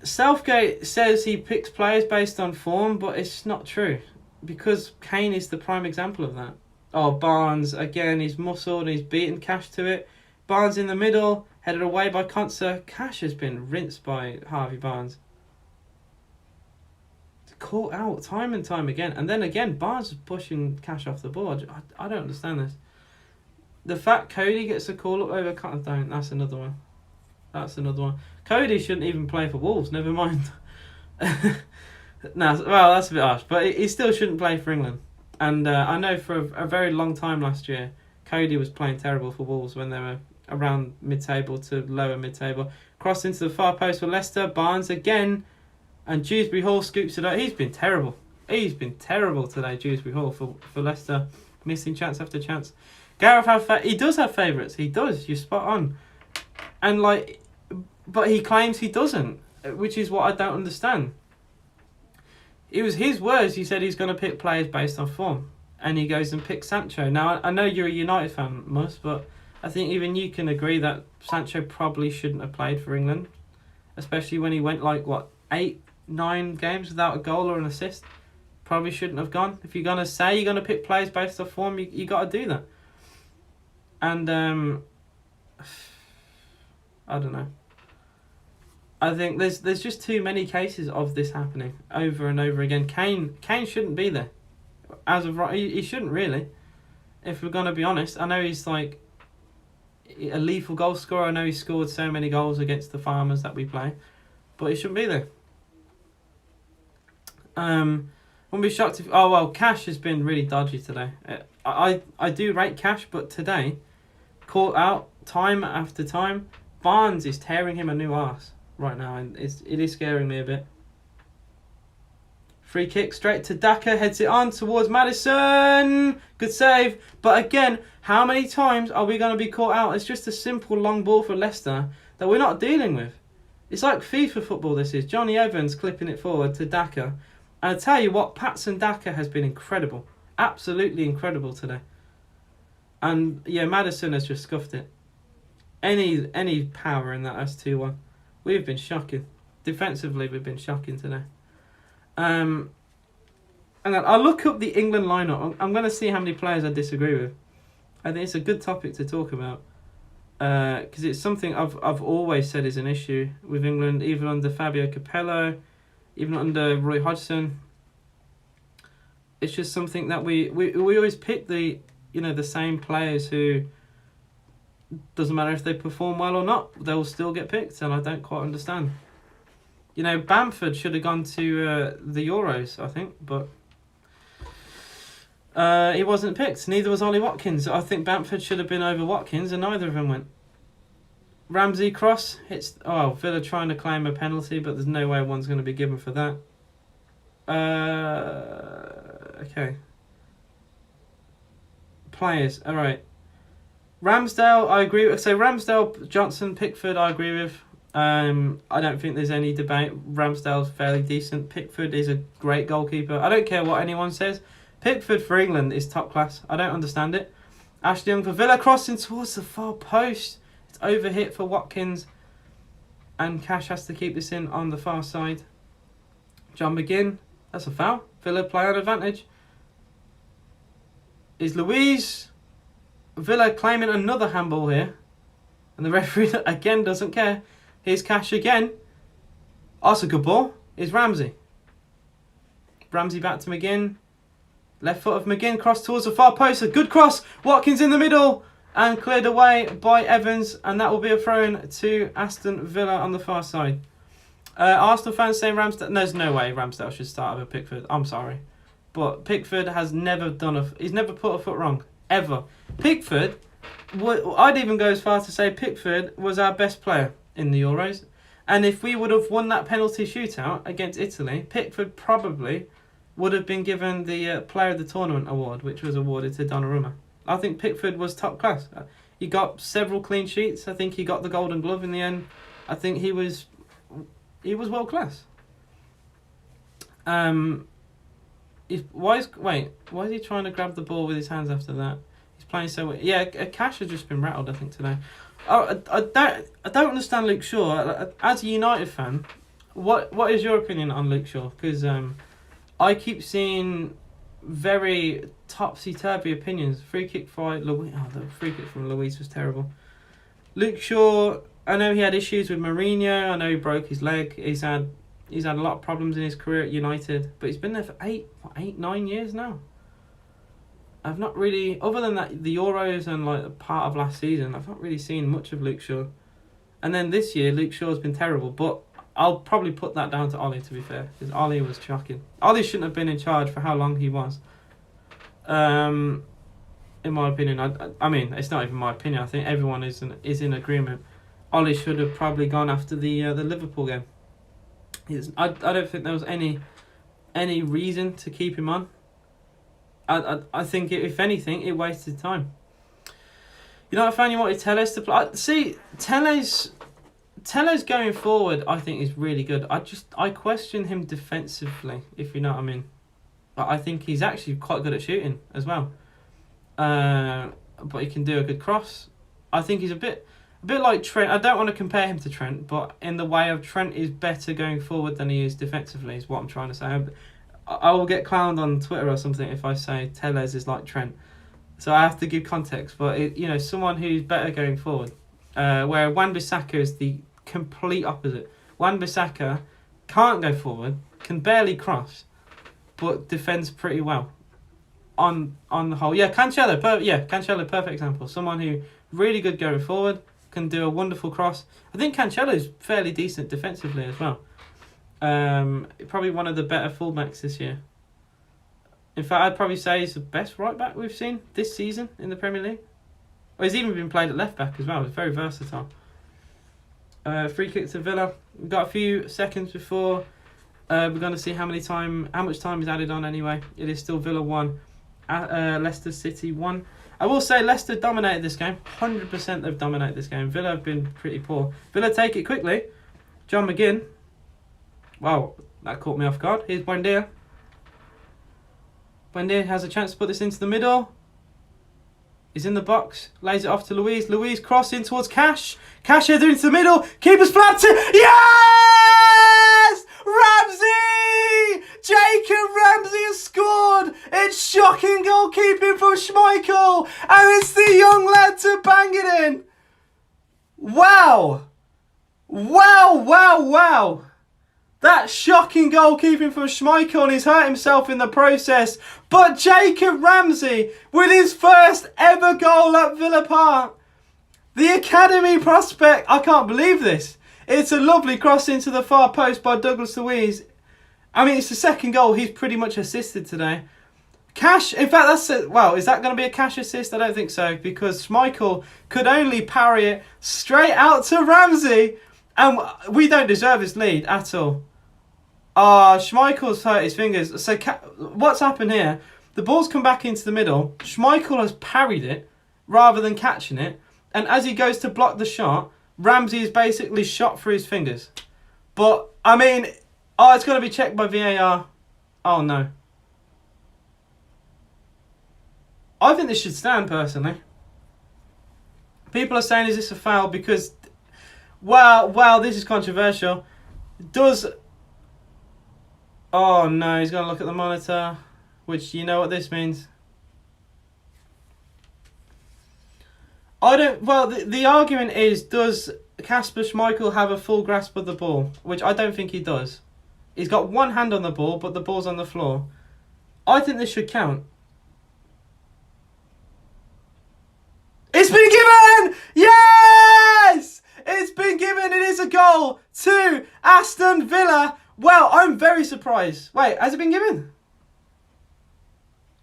Southgate says he picks players based on form, but it's not true. Because Kane is the prime example of that. Oh, Barnes, again, he's muscled, he's beaten Cash to it. Barnes in the middle, headed away by Konsa. Cash has been rinsed by Harvey Barnes. Caught out time and time again. And then again, Barnes is pushing Cash off the board. I don't understand this. The fact Cody gets a call up over... Don't, that's another one. That's another one. Cody shouldn't even play for Wolves, never mind. No, well, that's a bit harsh, but he still shouldn't play for England. And I know for a very long time last year, Cody was playing terrible for Wolves when they were around mid-table to lower mid-table. Crossed into the far post for Leicester. Barnes again, and Dewsbury Hall scoops it up. He's been terrible. He's been terrible today, Dewsbury Hall, for Leicester. Missing chance after chance. Gareth, he does have favourites. He does. You're spot on. And but he claims he doesn't, which is what I don't understand. It was his words. He said he's going to pick players based on form. And he goes and picks Sancho. Now, I know you're a United fan, Mus, but I think even you can agree that Sancho probably shouldn't have played for England. Especially when he went 8, 9 games without a goal or an assist. Probably shouldn't have gone. If you're going to say you're going to pick players based on form, you got to do that. And, I don't know. I think there's just too many cases of this happening over and over again. Kane shouldn't be there. As of right, he shouldn't really. If we're gonna be honest, I know he's like a lethal goal scorer. I know he scored so many goals against the Farmers that we play, but he shouldn't be there. Wouldn't be shocked if. Oh well, Cash has been really dodgy today. I do rate Cash, but today, caught out time after time. Barnes is tearing him a new arse right now, and it is scaring me a bit. Free kick straight to Daka, heads it on towards Maddison. Good save. But again, how many times are we going to be caught out? It's just a simple long ball for Leicester that we're not dealing with. It's like FIFA football this is. Johnny Evans clipping it forward to Daka. And I tell you what, Patson Daka has been incredible. Absolutely incredible today. And yeah, Maddison has just scuffed it. Any power in that S2-1. We've been shocking. Defensively, we've been shocking today. And I'll look up the England lineup. I'm going to see how many players I disagree with. I think it's a good topic to talk about. Because it's something I've always said is an issue with England, even under Fabio Capello, even under Roy Hodgson. It's just something that we always pick the same players who, doesn't matter if they perform well or not, they'll still get picked, and I don't quite understand. Bamford should have gone to the Euros, I think, but he wasn't picked. Neither was Ollie Watkins. I think Bamford should have been over Watkins, and neither of them went. Ramsey cross hits. Oh, Villa trying to claim a penalty, but there's no way one's going to be given for that. Okay. Players. All right. Ramsdale, I agree with. So Ramsdale, Johnson, Pickford, I agree with. I don't think there's any debate. Ramsdale's fairly decent. Pickford is a great goalkeeper. I don't care what anyone says. Pickford for England is top class. I don't understand it. Ashley Young for Villa, crossing towards the far post. It's overhit for Watkins. And Cash has to keep this in on the far side. John McGinn, that's a foul. Villa play on advantage. Is Louise. Villa claiming another handball here. And the referee again doesn't care. Here's Cash again. Oh, that's a good ball. Here's Ramsey. Ramsey back to McGinn. Left foot of McGinn, cross towards the far post. A good cross. Watkins in the middle. And cleared away by Evans. And that will be a throw-in to Aston Villa on the far side. Arsenal fans saying Ramsdale. There's no way Ramsdale should start over Pickford. I'm sorry. but Pickford has never he's never put a foot wrong, ever. Pickford, I'd even go as far to say Pickford was our best player in the Euros. And if we would have won that penalty shootout against Italy, Pickford probably would have been given the Player of the Tournament award, which was awarded to Donnarumma. I think Pickford was top class. He got several clean sheets. I think he got the Golden Glove in the end. I think he was world class. Why is he trying to grab the ball with his hands after that? He's playing so well. Yeah, Cash has just been rattled, I think, today. I don't understand Luke Shaw. As a United fan, what is your opinion on Luke Shaw? Because I keep seeing very topsy-turvy opinions. Free kick fight. The free kick from Luis was terrible. Luke Shaw, I know he had issues with Mourinho. I know he broke his leg. He's had a lot of problems in his career at United, but he's been there for 9 years now. I've not really, other than that, the Euros and like part of last season, I've not really seen much of Luke Shaw. And then this year, Luke Shaw's been terrible, but I'll probably put that down to Ollie, to be fair, because Ollie was shocking. Ollie shouldn't have been in charge for how long he was. In my opinion, I mean, it's not even my opinion. I think everyone is in agreement. Ollie should have probably gone after the Liverpool game. I don't think there was any reason to keep him on. I think if anything, it wasted time. You know, I found you wanted Telles to play. See, Telles going forward, I think is really good. I question him defensively, if you know what I mean. I think he's actually quite good at shooting as well. But he can do a good cross. I think he's a bit like Trent. I don't want to compare him to Trent, but in the way of Trent is better going forward than he is defensively, is what I'm trying to say. I will get clowned on Twitter or something if I say Telles is like Trent. So I have to give context. But, someone who's better going forward. Where Wan-Bissaka is the complete opposite. Wan-Bissaka can't go forward, can barely cross, but defends pretty well on the whole. Yeah, Cancelo, perfect example. Someone who really good going forward, can do a wonderful cross. I think Cancelo's fairly decent defensively as well. Probably one of the better fullbacks this year. In fact, I'd probably say he's the best right back we've seen this season in the Premier League. Well, he's even been played at left back as well. He's very versatile. Free kick to Villa. We've got a few seconds before we're going to see how much time is added on anyway. It is still Villa 1, Leicester City 1. I will say Leicester dominated this game. 100% they've dominated this game. Villa have been pretty poor. Villa take it quickly. John McGinn. Wow, that caught me off guard. Here's Buendia. Buendia has a chance to put this into the middle. He's in the box. Lays it off to Luis. Luis crossing towards Cash. Cash header into the middle. Keeper's flat. Yes! Ramsey! Jacob Ramsey has scored. It's shocking goalkeeping from Schmeichel. And it's the young lad to bang it in. Wow. Wow, wow, wow. That shocking goalkeeping from Schmeichel, and he's hurt himself in the process. But Jacob Ramsey, with his first ever goal at Villa Park. The academy prospect, I can't believe this. It's a lovely cross into the far post by Douglas Luiz. I mean, it's the second goal he's pretty much assisted today. Cash, in fact, is that going to be a Cash assist? I don't think so, because Schmeichel could only parry it straight out to Ramsey. And we don't deserve this lead at all. Schmeichel's hurt his fingers. So what's happened here? The ball's come back into the middle. Schmeichel has parried it rather than catching it. And as he goes to block the shot, Ramsey is basically shot through his fingers. But, I mean, it's going to be checked by VAR. Oh, no. I think this should stand, personally. People are saying, is this a foul? Because, wow, this is controversial. Oh no, he's going to look at the monitor, which you know what this means. The argument is, does Kasper Schmeichel have a full grasp of the ball? Which I don't think he does. He's got one hand on the ball, but the ball's on the floor. I think this should count. It's been given! Yes! It's been given. It is a goal to Aston Villa. Well, I'm very surprised. Wait, has it been given?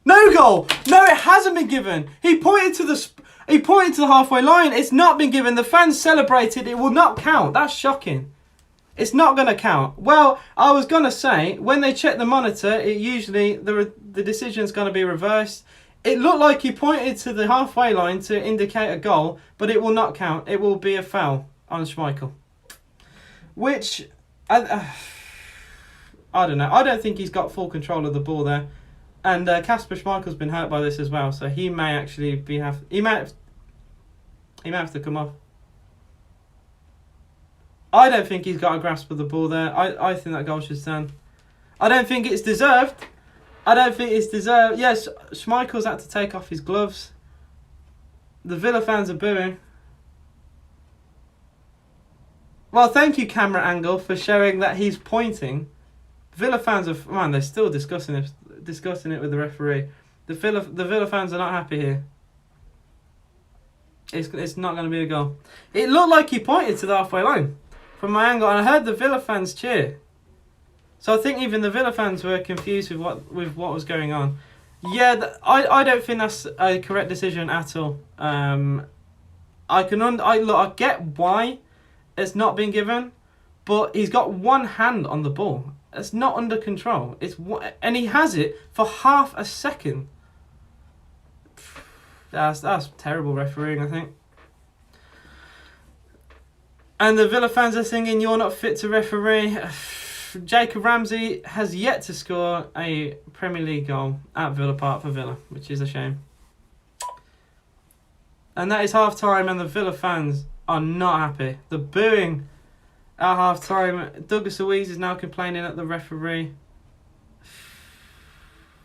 No goal. No, it hasn't been given. He pointed to the halfway line. It's not been given. The fans celebrated. It will not count. That's shocking. It's not going to count. Well, I was going to say, when they check the monitor, it usually, the decision's going to be reversed. It looked like he pointed to the halfway line to indicate a goal, but it will not count. It will be a foul on Schmeichel. Which, I don't know. I don't think he's got full control of the ball there. And Kasper Schmeichel's been hurt by this as well, so he may actually he might have to come off. I don't think he's got a grasp of the ball there. I think that goal should stand. I don't think it's deserved. Yes, Schmeichel's had to take off his gloves. The Villa fans are booing. Well, thank you, camera angle, for showing that he's pointing. Villa fans are, man, they're still discussing it with the referee. The Villa fans are not happy here. It's not going to be a goal. It looked like he pointed to the halfway line from my angle, and I heard the Villa fans cheer. So I think even the Villa fans were confused with what was going on. Yeah, I don't think that's a correct decision at all. I get why it's not been given, but he's got one hand on the ball. It's not under control. And he has it for half a second. That's terrible refereeing, I think. And the Villa fans are singing, "You're not fit to referee." Jacob Ramsey has yet to score a Premier League goal at Villa Park for Villa, which is a shame. And that is half-time, and the Villa fans are not happy. The booing at half-time. Douglas Luiz is now complaining at the referee.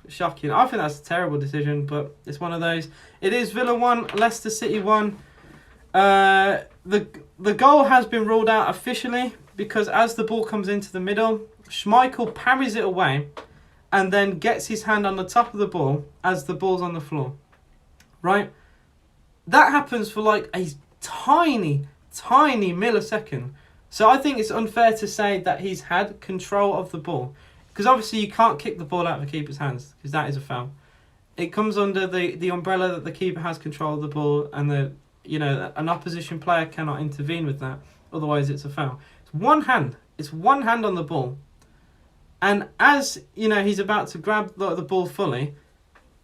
Shocking. I think that's a terrible decision, but it's one of those. It is Villa 1, Leicester City 1. The goal has been ruled out officially because as the ball comes into the middle, Schmeichel parries it away and then gets his hand on the top of the ball as the ball's on the floor. Right? That happens for like a tiny millisecond. So I think it's unfair to say that he's had control of the ball. Because obviously you can't kick the ball out of the keeper's hands, because that is a foul. It comes under the umbrella that the keeper has control of the ball, and an opposition player cannot intervene with that. Otherwise it's a foul. It's one hand. It's one hand on the ball. And as he's about to grab the ball fully,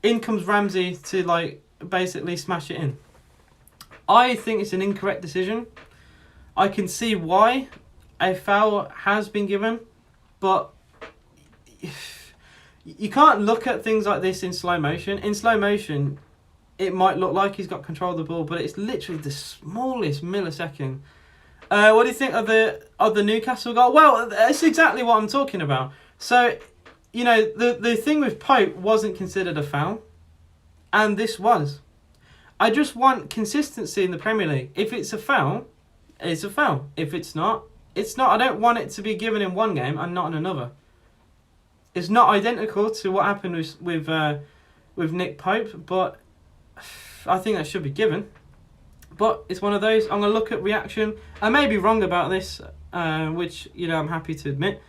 in comes Ramsey to basically smash it in. I think it's an incorrect decision. I can see why a foul has been given, but you can't look at things like this in slow motion. In slow motion, it might look like he's got control of the ball, but it's literally the smallest millisecond. What do you think of the Newcastle goal? Well, that's exactly what I'm talking about. So, the thing with Pope wasn't considered a foul, and this was. I just want consistency in the Premier League. If it's a foul, it's a foul. If it's not, it's not. I don't want it to be given in one game and not in another. It's not identical to what happened with Nick Pope, but I think that should be given. But it's one of those. I'm going to look at reaction. I may be wrong about this, which I'm happy to admit.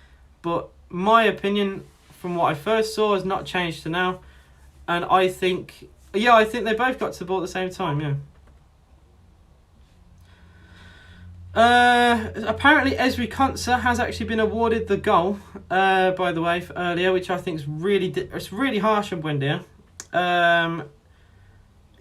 But my opinion from what I first saw has not changed to now. And I think they both got to the ball at the same time, yeah. Apparently Ezri Konsa has actually been awarded the goal, by the way, earlier, which I think is really harsh on Buendia.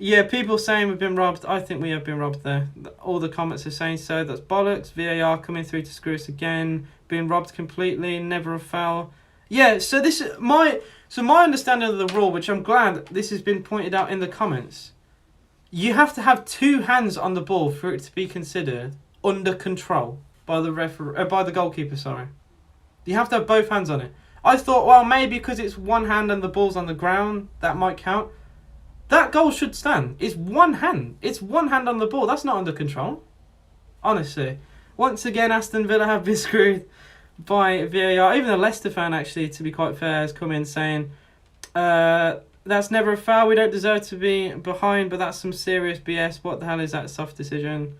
Yeah, people saying we've been robbed. I think we have been robbed there. All the comments are saying so. That's bollocks. VAR coming through to screw us again. Being robbed completely. Never a foul. Yeah, so this is my understanding of the rule, which I'm glad this has been pointed out in the comments. You have to have two hands on the ball for it to be considered under control by the goalkeeper. Sorry, you have to have both hands on it. I thought, well, maybe because it's one hand and the ball's on the ground, that might count. That goal should stand. It's one hand. It's one hand on the ball. That's not under control. Honestly. Once again, Aston Villa have been screwed by VAR. Even a Leicester fan, actually, to be quite fair, has come in saying, that's never a foul. We don't deserve to be behind, but that's some serious BS. What the hell is that soft decision?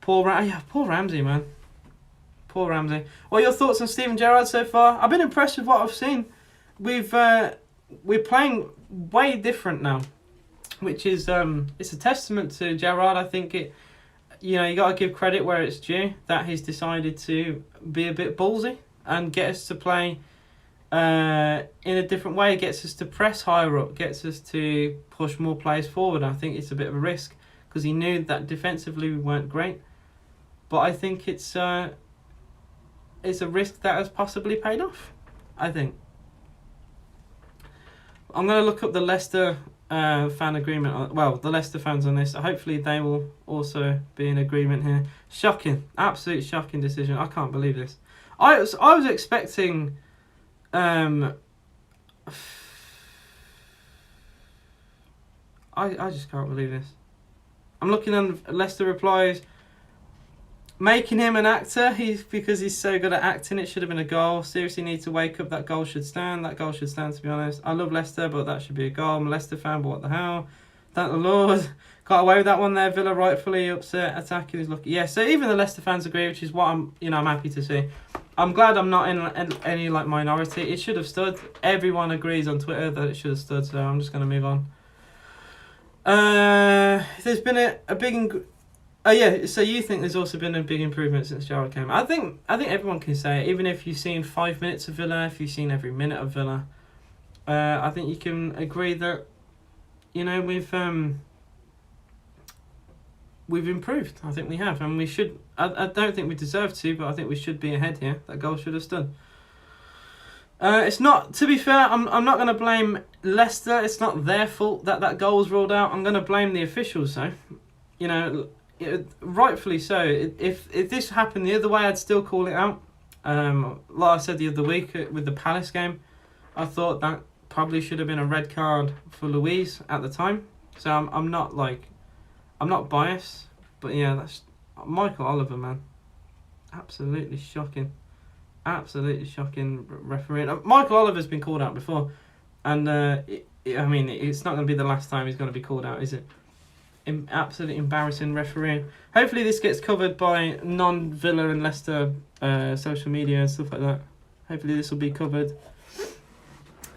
Poor Ramsey, man. Poor Ramsey. What are your thoughts on Steven Gerrard so far? I've been impressed with what I've seen. We're playing way different now, which is it's a testament to Gerrard. I think you got to give credit where it's due, that he's decided to be a bit ballsy and get us to play in a different way, gets us to press higher up, gets us to push more players forward. I think it's a bit of a risk because he knew that defensively we weren't great, but I think it's a risk that has possibly paid off, I think. I'm going to look up the Leicester fan agreement. Well, the Leicester fans on this. Hopefully they will also be in agreement here. Shocking. Absolute shocking decision. I can't believe this. I was expecting... I just can't believe this. I'm looking at Leicester replies. Making him an actor, because he's so good at acting, it should have been a goal. Seriously need to wake up. That goal should stand. That goal should stand, to be honest. I love Leicester, but that should be a goal. I'm a Leicester fan, but what the hell? Thank the Lord. Got away with that one there. Villa rightfully upset. Attacking is lucky. Yeah, so even the Leicester fans agree, which is what I'm happy to see. I'm glad I'm not in any minority. It should have stood. Everyone agrees on Twitter that it should have stood, so I'm just going to move on. There's been a big... Oh yeah, so you think there's also been a big improvement since Gerrard came? I think everyone can say it, even if you've seen 5 minutes of Villa, if you've seen every minute of Villa. I think you can agree that, we've improved. I think we have, and we should. I don't think we deserve to, but I think we should be ahead here. That goal should have stood. It's not. To be fair, I'm not going to blame Leicester. It's not their fault that goal was ruled out. I'm going to blame the officials, though. Rightfully so. If this happened the other way, I'd still call it out. Like I said the other week with the Palace game, I thought that probably should have been a red card for Luiz at the time. So I'm not biased, but yeah, that's Michael Oliver, man. Absolutely shocking referee. Michael Oliver's been called out before, and it's not going to be the last time he's going to be called out, is it? Absolutely embarrassing refereeing. Hopefully this gets covered by non-Villa and Leicester social media and stuff like that. Hopefully this will be covered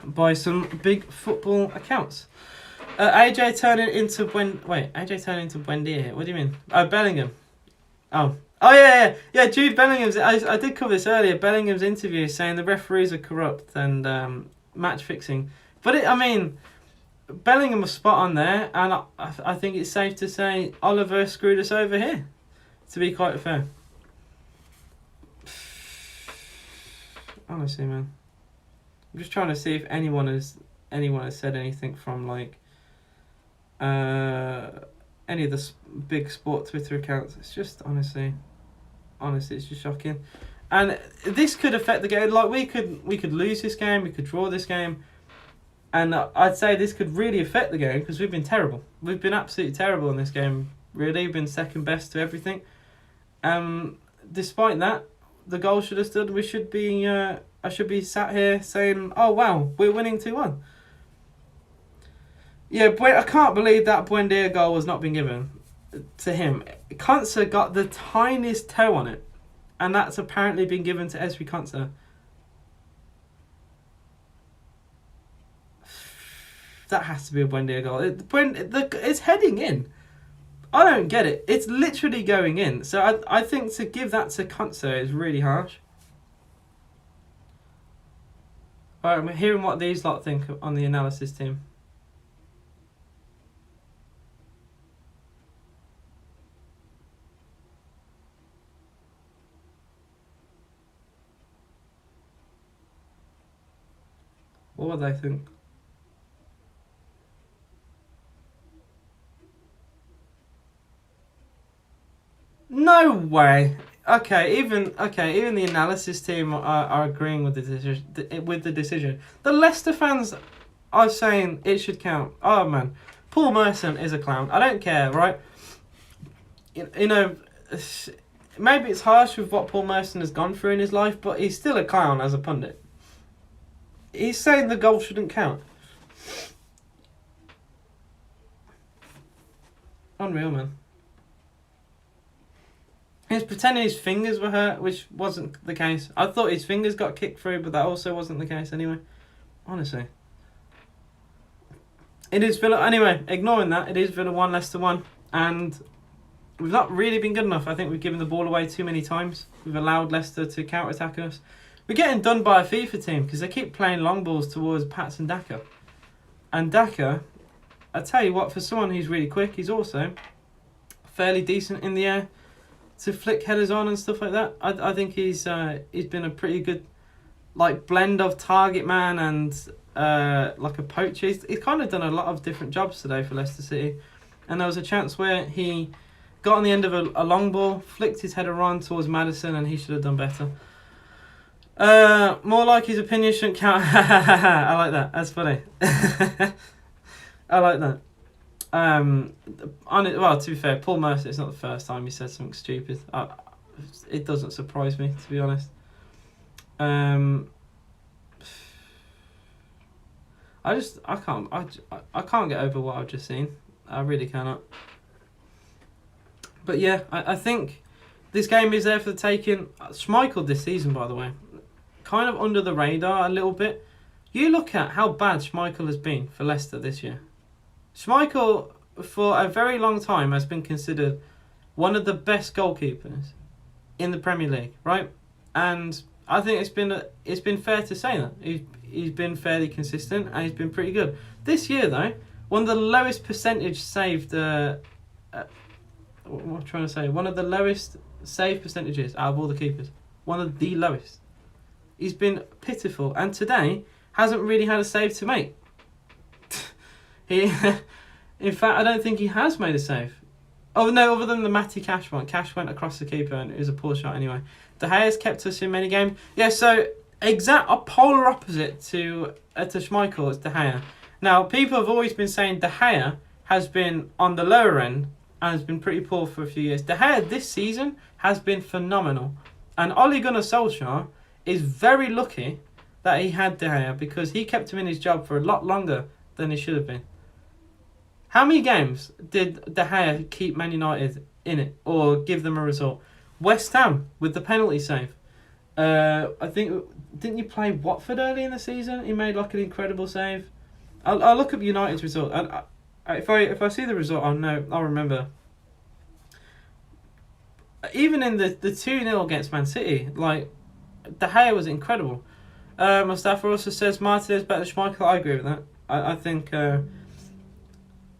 by some big football accounts. AJ turning into Buendia here. What do you mean? Oh, Bellingham. Oh yeah. Jude Bellingham's. I did cover this earlier. Bellingham's interview saying the referees are corrupt and match fixing. But Bellingham was spot on there, and I think it's safe to say Oliver screwed us over here, to be quite fair. Honestly, man. I'm just trying to see if anyone has said anything from any of the big sport Twitter accounts. It's just honestly it's just shocking. And this could affect the game. We could lose this game, we could draw this game. And I'd say this could really affect the game because we've been terrible. We've been absolutely terrible in this game, really. We've been second best to everything. Despite that, the goal should have stood. We should be. I should be sat here saying, "Oh wow, we're winning 2-1." Yeah, I can't believe that Buendia goal was not been given to him. Konsa got the tiniest toe on it, and that's apparently been given to Ezri Konsa. That has to be a Buendia goal. It's heading in. I don't get it. It's literally going in. So I think to give that to Konsa is really harsh. Alright, I'm hearing what these lot think on the analysis team. What would they think? No way. Even the analysis team are agreeing with the decision. The Leicester fans are saying it should count. Oh man, Paul Merson is a clown. I don't care, right? Maybe it's harsh with what Paul Merson has gone through in his life, but he's still a clown as a pundit. He's saying the goal shouldn't count. Unreal, man. He was pretending his fingers were hurt, which wasn't the case. I thought his fingers got kicked through, but that also wasn't the case anyway. Honestly. It is Villa. Anyway, ignoring that, it is Villa 1, Leicester 1. And we've not really been good enough. I think we've given the ball away too many times. We've allowed Leicester to counter-attack us. We're getting done by a FIFA team because they keep playing long balls towards Pats and Daka. And Daka, I tell you what, for someone who's really quick, he's also fairly decent in the air to flick headers on and stuff like that. I think he's been a pretty good like blend of target man and like a poacher. He's kind of done a lot of different jobs today for Leicester City. And there was a chance where he got on the end of a long ball, flicked his header on towards Maddison, and he should have done better. More like his opinion shouldn't count. I like that. That's funny. I like that. Well, to be fair, Paul Mercer, it's not the first time he said something stupid. It doesn't surprise me, to be honest. I can't get over what I've just seen. I really cannot. But yeah, I think this game is there for the taking. Schmeichel this season, by the way, kind of under the radar a little bit. You look at how bad Schmeichel has been for Leicester this year. Schmeichel, for a very long time, has been considered one of the best goalkeepers in the Premier League, right? And I think it's been fair to say that he's been fairly consistent and he's been pretty good. This year, though, one of the lowest percentage saved. What am I trying to say? One of the lowest save percentages out of all the keepers. One of the lowest. He's been pitiful, and today hasn't really had a save to make. In fact, I don't think he has made a save. Oh no, other than the Matty Cash one. Cash went across the keeper and it was a poor shot anyway. De Gea's kept us in many games. Yeah, so a polar opposite to Schmeichel is De Gea. Now, people have always been saying De Gea has been on the lower end and has been pretty poor for a few years. De Gea this season has been phenomenal. And Ole Gunnar Solskjaer is very lucky that he had De Gea because he kept him in his job for a lot longer than he should have been. How many games did De Gea keep Man United in it or give them a result? West Ham with the penalty save. I think, didn't you play Watford early in the season? He made like an incredible save. I'll look up United's result. If I see the result, I'll remember. Even in the 2-0 against Man City, like, De Gea was incredible. Mustafa also says Martinez better than Schmeichel. I agree with that.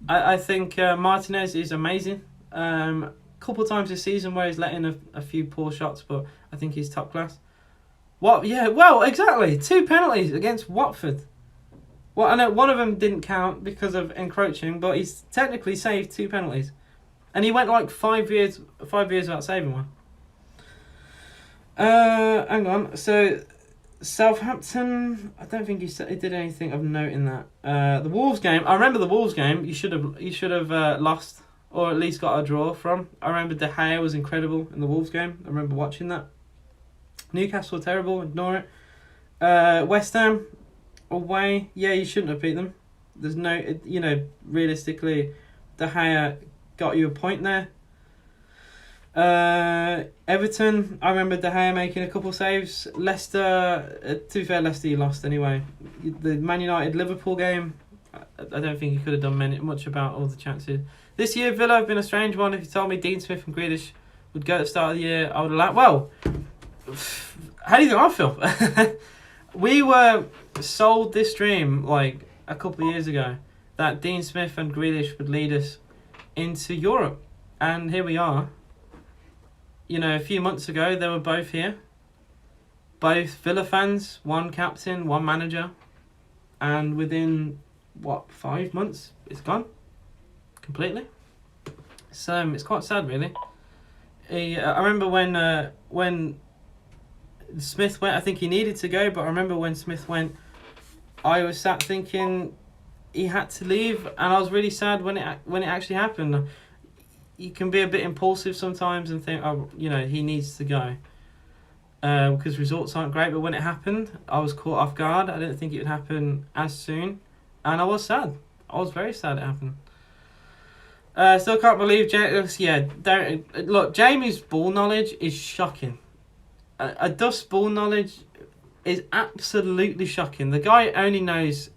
I think Martinez is amazing. Couple times this season where he's let in a few poor shots, but I think he's top class. What? Yeah, well, exactly. 2 penalties against Watford. Well, I know one of them didn't count because of encroaching, but he's technically saved 2 penalties, and he went like 5 years without saving one. Hang on. So Southampton, I don't think he did anything of note in that. The Wolves game, I remember the Wolves game. You should have lost or at least got a draw from. I remember De Gea was incredible in the Wolves game. I remember watching that. Newcastle were terrible. Ignore it. West Ham away, yeah, you shouldn't have beat them. There's no, realistically, De Gea got you a point there. Everton, I remember De Gea making a couple saves. Leicester, to be fair, Leicester you lost anyway. The Man United Liverpool game, I don't think you could have done much about all the chances. This year, Villa have been a strange one. If you told me Dean Smith and Grealish would go at the start of the year, I would have laughed. Well, how do you think I feel? We were sold this dream like a couple of years ago that Dean Smith and Grealish would lead us into Europe, and here we are. A few months ago they were both here, both Villa fans, one captain, one manager, and within 5 months it's gone completely. So it's quite sad, really. I remember when Smith went, I think he needed to go, but I remember when Smith went, I was sat thinking he had to leave, and I was really sad when it actually happened. You can be a bit impulsive sometimes and think, he needs to go because results aren't great. But when it happened, I was caught off guard. I didn't think it would happen as soon, and I was sad. I was very sad it happened. Still can't believe Jamie's ball knowledge is shocking. Duff's ball knowledge is absolutely shocking. The guy only knows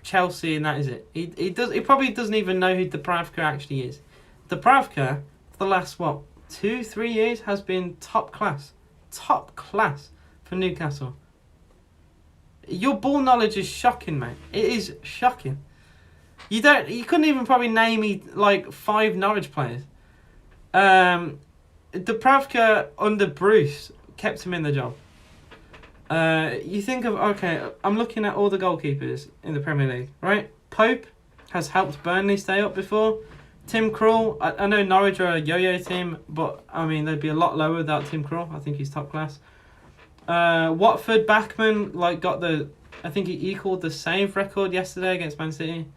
Chelsea, and that is it. He probably doesn't even know who Dubravka actually is. Dubravka, for the last 2-3 years, has been top class for Newcastle. Your ball knowledge is shocking, mate. It is shocking. You couldn't even probably name me like 5 Norwich players. Dubravka under Bruce kept him in the job. You think of, okay, I'm looking at all the goalkeepers in the Premier League, right? Pope has helped Burnley stay up before. Tim Krul, I know Norwich are a yo-yo team, but I mean they'd be a lot lower without Tim Krul. I think he's top class. Watford Bachmann I think he equalled the save record yesterday against Man City.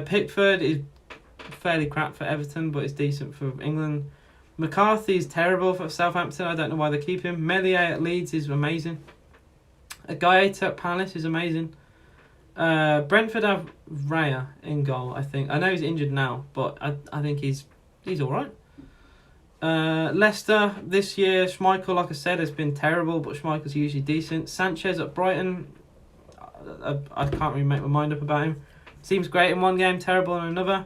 Pickford is fairly crap for Everton, but it's decent for England. McCarthy's terrible for Southampton. I don't know why they keep him. Meslier at Leeds is amazing. Gaeta at Palace is amazing. Brentford have Raya in goal, I think. I know he's injured now, but I think he's all right. Leicester this year, Schmeichel, like I said, has been terrible, but Schmeichel's usually decent. Sanchez at Brighton, I can't really make my mind up about him. Seems great in one game, terrible in another.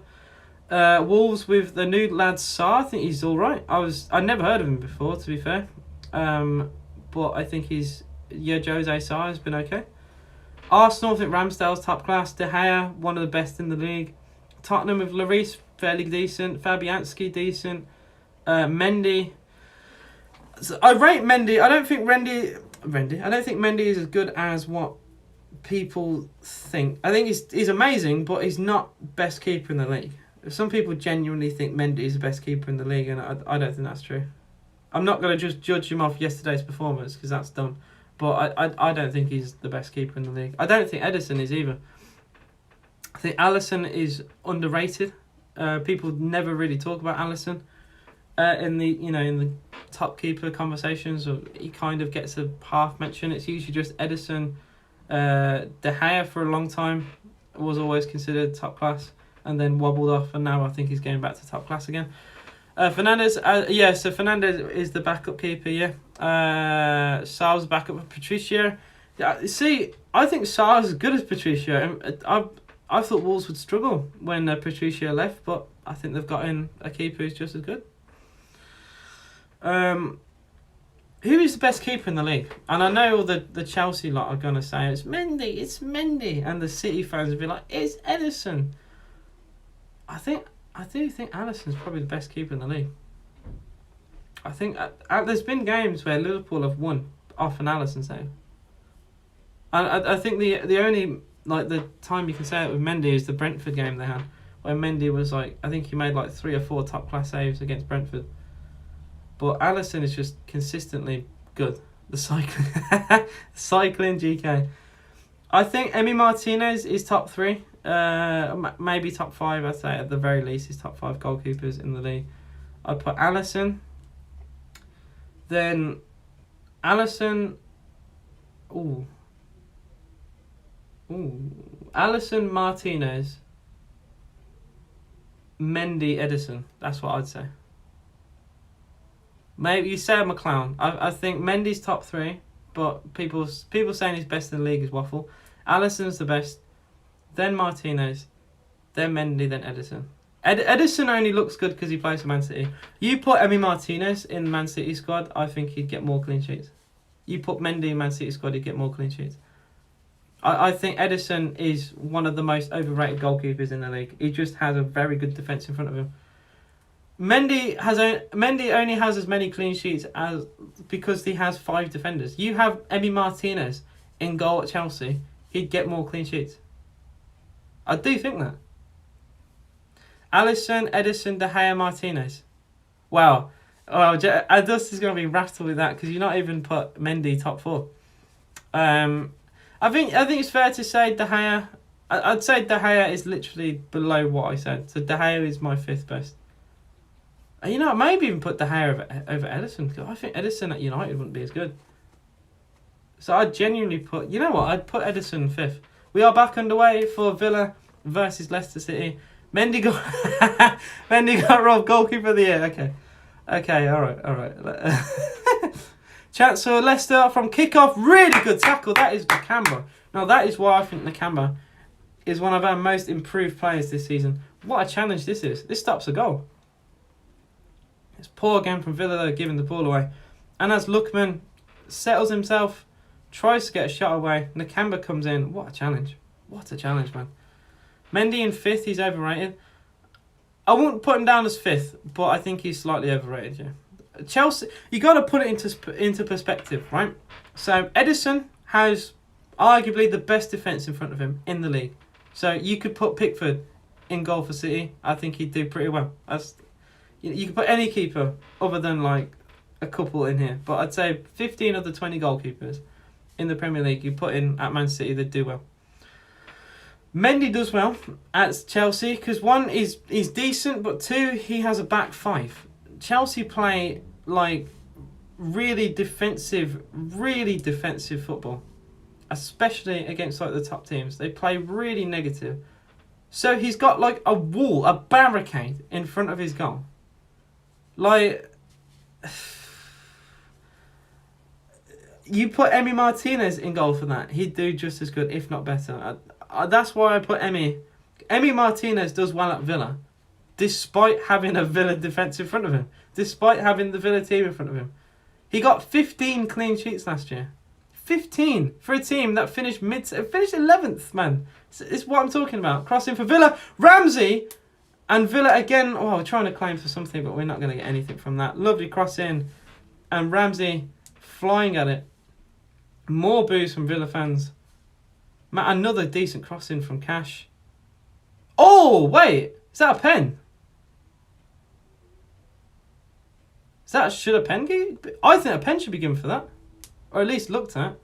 Wolves with the new lad Sarr, I think he's all right. I'd never heard of him before, to be fair. But I think Jose Sarr has been okay. Arsenal, I think Ramsdale's top class. De Gea, one of the best in the league. Tottenham with Lloris, fairly decent. Fabianski, decent. Mendy. So I rate Mendy. I don't think Mendy is as good as what people think. I think he's amazing, but he's not best keeper in the league. Some people genuinely think Mendy is the best keeper in the league, and I don't think that's true. I'm not going to just judge him off yesterday's performance because that's dumb. But I don't think he's the best keeper in the league. I don't think Ederson is either. I think Alisson is underrated. People never really talk about Alisson in the top keeper conversations. Or he kind of gets a half mention. It's usually just Ederson. De Gea for a long time was always considered top class, and then wobbled off, and now I think he's going back to top class again. Fernandez, so Fernandez is the backup keeper, Sarr's backup with Patricio. See, I think Sarr's as good as Patricio. I thought Wolves would struggle when Patricio left, but I think they've got in a keeper who's just as good. Who is the best keeper in the league? And I know all the Chelsea lot are going to say it's Mendy, and the City fans will be like, it's Ederson. I do think Alisson's probably the best keeper in the league. I think there's been games where Liverpool have won off an Alisson save. And I think the only the time you can say it with Mendy is the Brentford game they had, where Mendy was I think he made 3 or 4 top class saves against Brentford. But Alisson is just consistently good. The cycling GK. I think Emi Martinez is top 3. Maybe top 5, I'd say. At the very least, he's top 5 goalkeepers in the league. I'd put Alisson. Then Alisson. Alisson, Martinez, Mendy, Ederson. That's what I'd say. Maybe you say McClown. I think Mendy's top 3, but people saying he's best in the league is waffle. Alisson's the best. Then Martinez, then Mendy, then Ederson. Ederson only looks good because he plays for Man City. You put Emi Martinez in Man City squad, I think he'd get more clean sheets. You put Mendy in Man City squad, he'd get more clean sheets. I think Ederson is one of the most overrated goalkeepers in the league. He just has a very good defence in front of him. Mendy only has as many clean sheets because he has 5 defenders. You have Emi Martinez in goal at Chelsea, he'd get more clean sheets. I do think that. Alisson, Ederson, De Gea, Martinez. Wow. Adust is going to be rattled with that because you're not even put Mendy top 4. I think it's fair to say De Gea. I'd say De Gea is literally below what I said. So De Gea is my 5th best. And I maybe even put De Gea over Ederson because I think Ederson at United wouldn't be as good. So I'd genuinely put. You know what? I'd put Ederson 5th. We are back underway for Villa versus Leicester City. Mendy got robbed goalkeeper of the year. Okay, all right. Chance for Leicester from kickoff. Really good tackle. That is Nakamba. Now that is why I think Nakamba is one of our most improved players this season. What a challenge this is. This stops a goal. It's poor game from Villa, though, giving the ball away. And as Lookman settles himself, tries to get a shot away, Nakamba comes in. What a challenge. What a challenge, man. Mendy in 5th, he's overrated. I wouldn't put him down as 5th, but I think he's slightly overrated, yeah. Chelsea, you got to put it into perspective, right? So Edison has arguably the best defence in front of him in the league. So you could put Pickford in goal for City. I think he'd do pretty well. You could put any keeper other than like a couple in here. But I'd say 15 of the 20 goalkeepers in the Premier League you put in at Man City, they'd do well. Mendy does well at Chelsea because one, he's decent, but two, he has a back five. Chelsea play like really defensive football, especially against like the top teams. They play really negative. So he's got like a wall, a barricade in front of his goal. Like, you put Emi Martinez in goal for that, he'd do just as good, if not better. That's why I put Emi. Emi Martinez does well at Villa, despite having a Villa defence in front of him, despite having the Villa team in front of him. He got 15 clean sheets last year. 15 for a team that finished 11th, man. It's what I'm talking about. Crossing for Villa. Ramsey and Villa again. Oh, we're trying to claim for something, but we're not going to get anything from that. Lovely cross in. And Ramsey flying at it. More boos from Villa fans. Another decent cross in from Cash. Oh, wait. Is that a pen? Should a pen be? I think a pen should be given for that. Or at least looked at.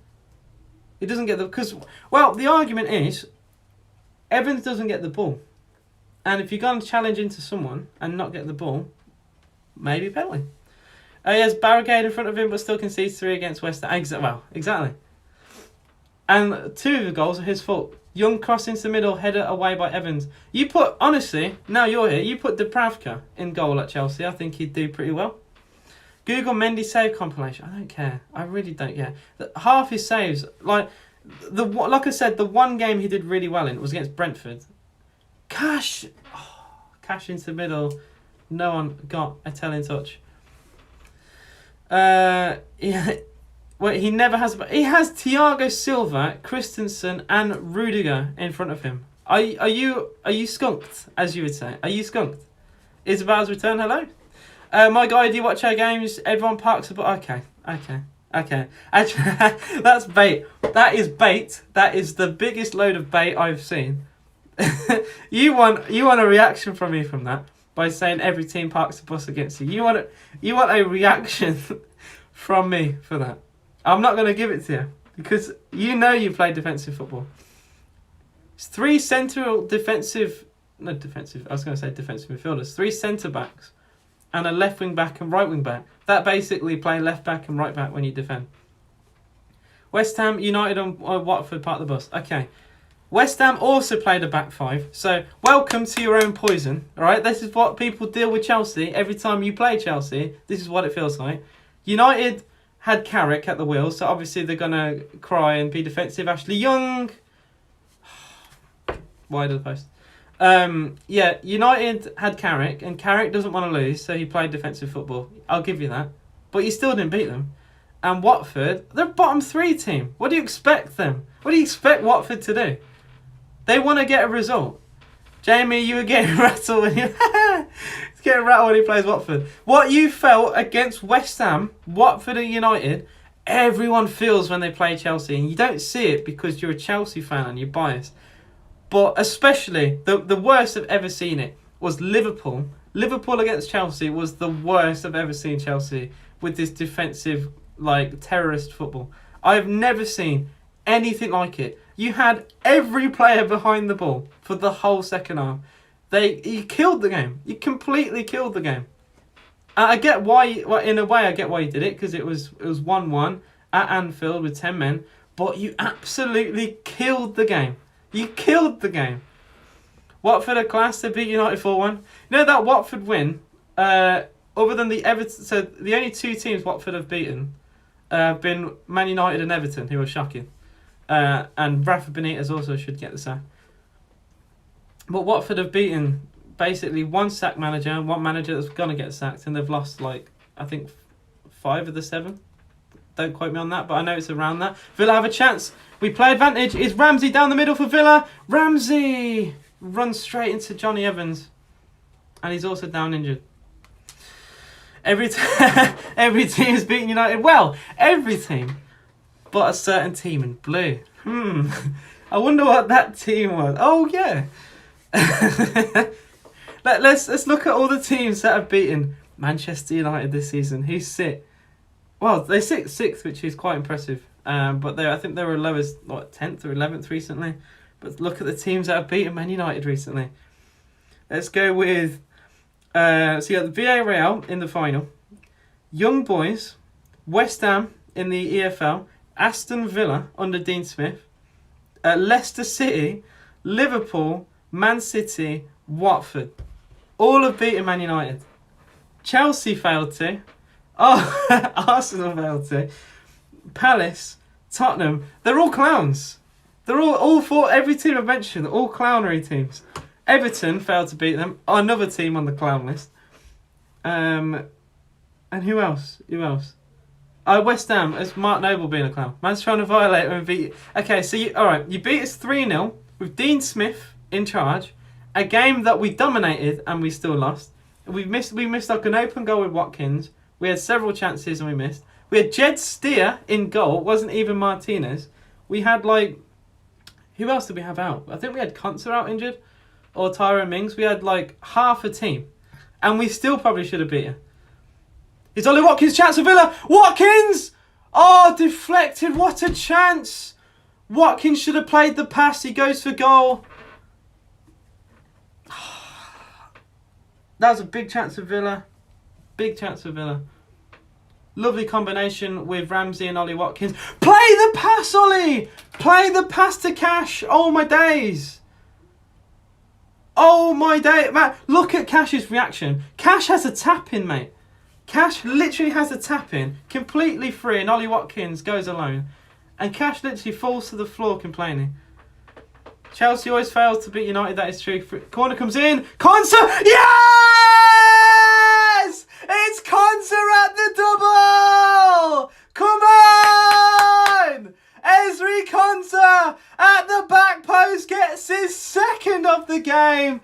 He doesn't get the... Because, well, the argument is Evans doesn't get the ball. And if you're going to challenge into someone and not get the ball, maybe penalty. He has barricade in front of him but still concedes 3 against West Ham. Exactly. And 2 of the goals are his fault. Young cross into the middle, header away by Evans. You put, honestly, now you're here, you put Dubravka in goal at Chelsea. I think he'd do pretty well. Google Mendy save compilation. I don't care. I really don't care. Half his saves, like I said, the one game he did really well in was against Brentford. Cash into the middle. No one got a telling touch. Yeah. Wait, he never has. He has Thiago Silva, Christensen, and Rudiger in front of him. Are you skunked, as you would say? Are you skunked? Isabel's return. Hello. My guy, do you watch our games? Everyone parks a bit. Okay. Actually, that's bait. That is bait. That is the biggest load of bait I've seen. You want a reaction from me from that by saying every team parks a bus against you. You want a reaction from me for that. I'm not going to give it to you because you know you play defensive football. It's 3 defensive midfielders, 3 centre backs, and a left wing back and right wing back. That basically play left back and right back when you defend. West Ham, United, and Watford part of the bus. Okay. West Ham also played a back 5. So welcome to your own poison. All right. This is what people deal with Chelsea every time you play Chelsea. This is what it feels like. United had Carrick at the wheel, so obviously they're going to cry and be defensive. Ashley Young. Wide of the post. United had Carrick, and Carrick doesn't want to lose, so he played defensive football. I'll give you that. But you still didn't beat them. And Watford, they're a bottom 3 team. What do you expect them? What do you expect Watford to do? They want to get a result. Jamie, you were getting rattled when you... He's getting rattled when he plays Watford. What you felt against West Ham, Watford and United, everyone feels when they play Chelsea. And you don't see it because you're a Chelsea fan and you're biased. But especially, the worst I've ever seen it was Liverpool. Liverpool against Chelsea was the worst I've ever seen Chelsea with this defensive, like, terrorist football. I've never seen anything like it. You had every player behind the ball for the whole second half. You killed the game. You completely killed the game. I get why. Well, in a way, I get why you did it because it was 1-1 at Anfield with 10 men. But you absolutely killed the game. You killed the game. Watford are class. They beat United 4-1. You know that Watford win. Other than the Everton, so the only 2 teams Watford have beaten have been Man United and Everton, who are shocking. And Rafa Benitez also should get the sack. But Watford have beaten basically one sacked manager, one manager that's going to get sacked, and they've lost, like, I think 5 of the 7. Don't quote me on that, but I know it's around that. Villa have a chance. We play advantage. Is Ramsey down the middle for Villa? Ramsey runs straight into Johnny Evans. And he's also down injured. Every team is beating United. Well, every team, but a certain team in blue. I wonder what that team was. Oh yeah. Let's look at all the teams that have beaten Manchester United this season. Who's sit? Well, they sit 6th, which is quite impressive. But I think they were low as 10th or 11th recently. But look at the teams that have beaten Man United recently. Let's go with. So you got the Villarreal in the final, Young Boys, West Ham in the EFL, Aston Villa under Dean Smith, Leicester City, Liverpool, Man City, Watford. All have beaten Man United. Chelsea failed to. Oh, Arsenal failed to. Palace, Tottenham. They're all clowns. They're all 4. Every team I've mentioned, all clownery teams. Everton failed to beat them. Another team on the clown list. And who else? West Ham. It's Mark Noble being a clown. Man's trying to violate and beat. Okay, so you beat us 3-0 with Dean Smith in charge. A game that we dominated and we still lost. We missed like an open goal with Watkins. We had several chances and we missed. We had Jed Steer in goal. It wasn't even Martinez. We had who else did we have out? I think we had Konsa out injured. Or Tyrone Mings. We had half a team. And we still probably should have beaten. It's Ollie Watkins' chance for Villa. Watkins! Oh, deflected. What a chance. Watkins should have played the pass. He goes for goal. That was a big chance for Villa. Big chance for Villa. Lovely combination with Ramsey and Ollie Watkins. Play the pass, Ollie! Play the pass to Cash. Oh, my days. Oh my day, man! Look at Cash's reaction. Cash has a tap in, mate. Cash literally has a tap in, completely free, and Ollie Watkins goes alone. And Cash literally falls to the floor complaining. Chelsea always fails to beat United, that is true. Corner comes in. Konsa! Yes! It's Konsa at the double! Come on! Ezri Konsa at the back post gets his 2nd of the game.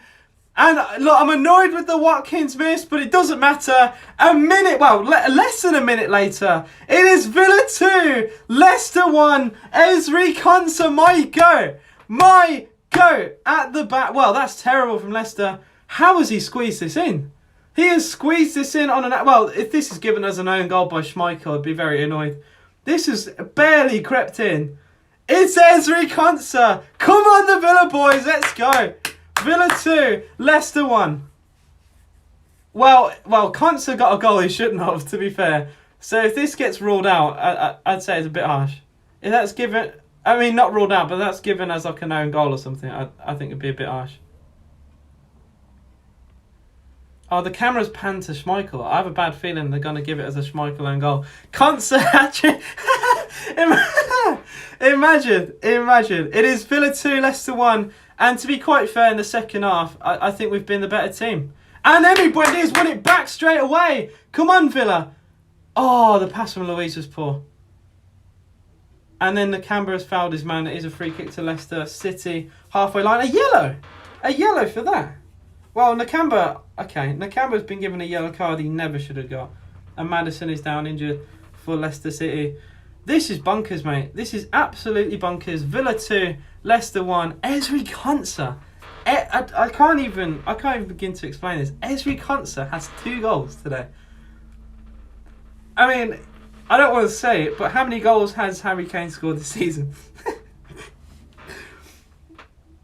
And look, I'm annoyed with the Watkins miss, but it doesn't matter. Less than a minute later, it is Villa 2, Leicester 1, Ezri Konsa, my go at the back. Well, that's terrible from Leicester. How has he squeezed this in? He has squeezed this in on an... Well, if this is given as an own goal by Schmeichel, I'd be very annoyed. This has barely crept in. It's Ezri Konsa. Come on, the Villa boys. Let's go. Villa 2, Leicester 1. Well, Konsa got a goal he shouldn't have, to be fair. So if this gets ruled out, I'd say it's a bit harsh. If that's given... I mean, not ruled out, but that's given as an own goal or something, I think it'd be a bit harsh. Oh, the camera's panned to Schmeichel. I have a bad feeling they're going to give it as a Schmeichel own goal. Konsa hat-trick. Imagine. It is Villa 2, Leicester 1. And to be quite fair, in the second half, I think we've been the better team. And Emi Buendia's won it back straight away. Come on, Villa. Oh, the pass from Luiz was poor. And then the Canberra's fouled his man. It is a free kick to Leicester City. Halfway line. A yellow for that. Well, Nakamba's been given a yellow card he never should have got. And Maddison is down injured for Leicester City. This is bonkers, mate. This is absolutely bonkers. Villa 2, Leicester 1. Ezri Konsa. I can't even begin to explain this. Ezri Konsa has 2 goals today. I mean, I don't want to say it, but how many goals has Harry Kane scored this season?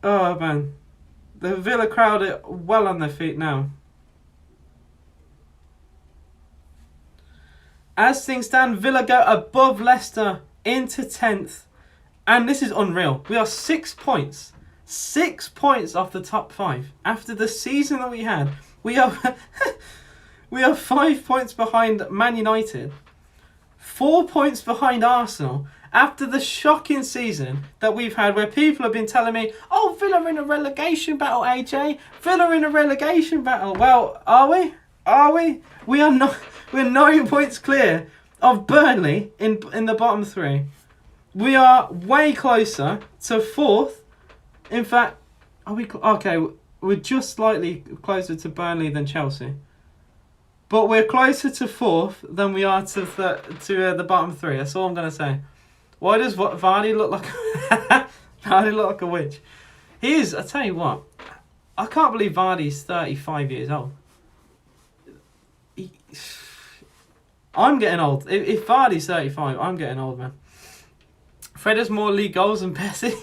Oh, man. The Villa crowd are well on their feet now. As things stand, Villa go above Leicester into 10th. And this is unreal. We are 6 points. 6 points off the top 5. After the season that we had, we are 5 points behind Man United. 4 points behind Arsenal. After the shocking season that we've had, where people have been telling me, oh, Villa in a relegation battle, AJ. Villa in a relegation battle. Well, are we? Are we? We are not. We're 9 points clear of Burnley in the bottom 3. We are way closer to 4th. In fact, are we... Okay, we're just slightly closer to Burnley than Chelsea. But we're closer to 4th than we are to the bottom 3. That's all I'm going to say. Why does Vardy look like... Vardy look like a witch? He is... I tell you what. I can't believe Vardy's 35 years old. I'm getting old. If Vardy's 35, I'm getting old, man. Fred has more league goals than Bessie.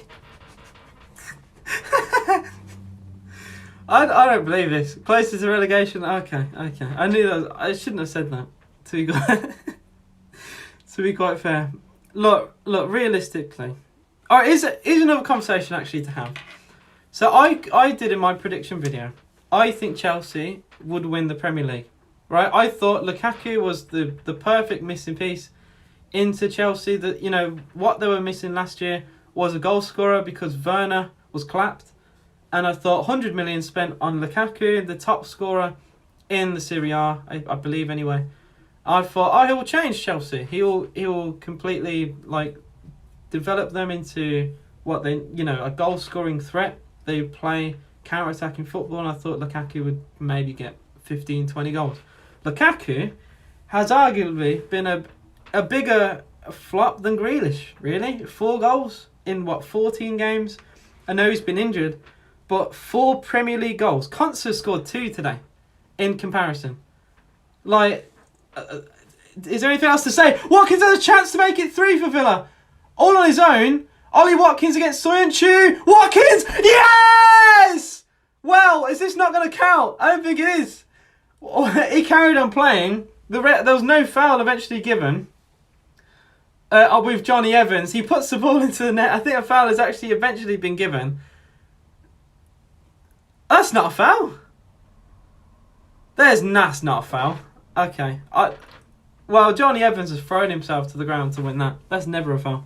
I don't believe this. Closer to relegation. Okay. I knew that. I shouldn't have said that. To be quite fair. Look. Realistically, all right. Here's another conversation actually to have. So I did in my prediction video. I think Chelsea would win the Premier League. Right. I thought Lukaku was the perfect missing piece into Chelsea. That, you know, what they were missing last year was a goal scorer because Werner was clapped. And I thought 100 million spent on Lukaku, the top scorer in the Serie A, I believe anyway. I thought, he will change Chelsea. He will completely develop them into what they, a goal scoring threat. They play counter-attacking football, and I thought Lukaku would maybe get 15, 20 goals. Lukaku has arguably been a bigger flop than Grealish, really. 4 goals in 14 games. I know he's been injured. But 4 Premier League goals. Konsa scored 2 today, in comparison. Is there anything else to say? Watkins has a chance to make it 3 for Villa. All on his own. Ollie Watkins against Soyuncu. Watkins! Yes! Well, is this not going to count? I don't think it is. He carried on playing. There was no foul eventually given. With Johnny Evans. He puts the ball into the net. I think a foul has actually eventually been given. That's not a foul. That's not a foul. Okay. Well, Johnny Evans has thrown himself to the ground to win that. That's never a foul.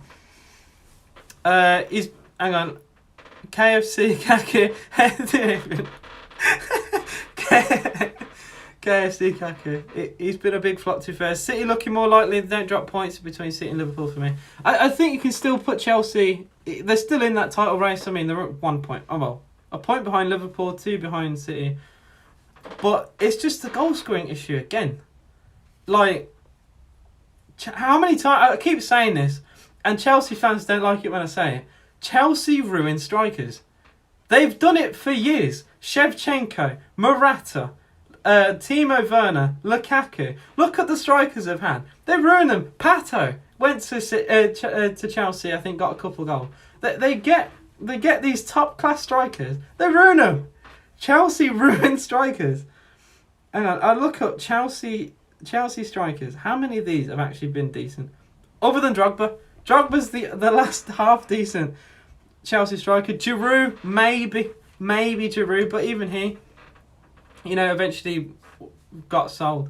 Hang on. KFC Kaku. KFC Kaku. He's been a big flop to be fair. City looking more likely. They don't drop points between City and Liverpool for me. I think you can still put Chelsea. They're still in that title race. I mean, they're at 1 point. Oh well. A point behind Liverpool, 2 behind City. But it's just the goal scoring issue again. How many times... I keep saying this, and Chelsea fans don't like it when I say it. Chelsea ruin strikers. They've done it for years. Shevchenko, Morata, Timo Werner, Lukaku. Look at the strikers they've had. They've ruined them. Pato went to Chelsea, I think, got a couple of goals. They get these top-class strikers. They ruin them. Chelsea ruined strikers. Hang on, I look up Chelsea strikers. How many of these have actually been decent? Other than Drogba. Drogba's the last half-decent Chelsea striker. Giroud, maybe Giroud, but even he, eventually got sold.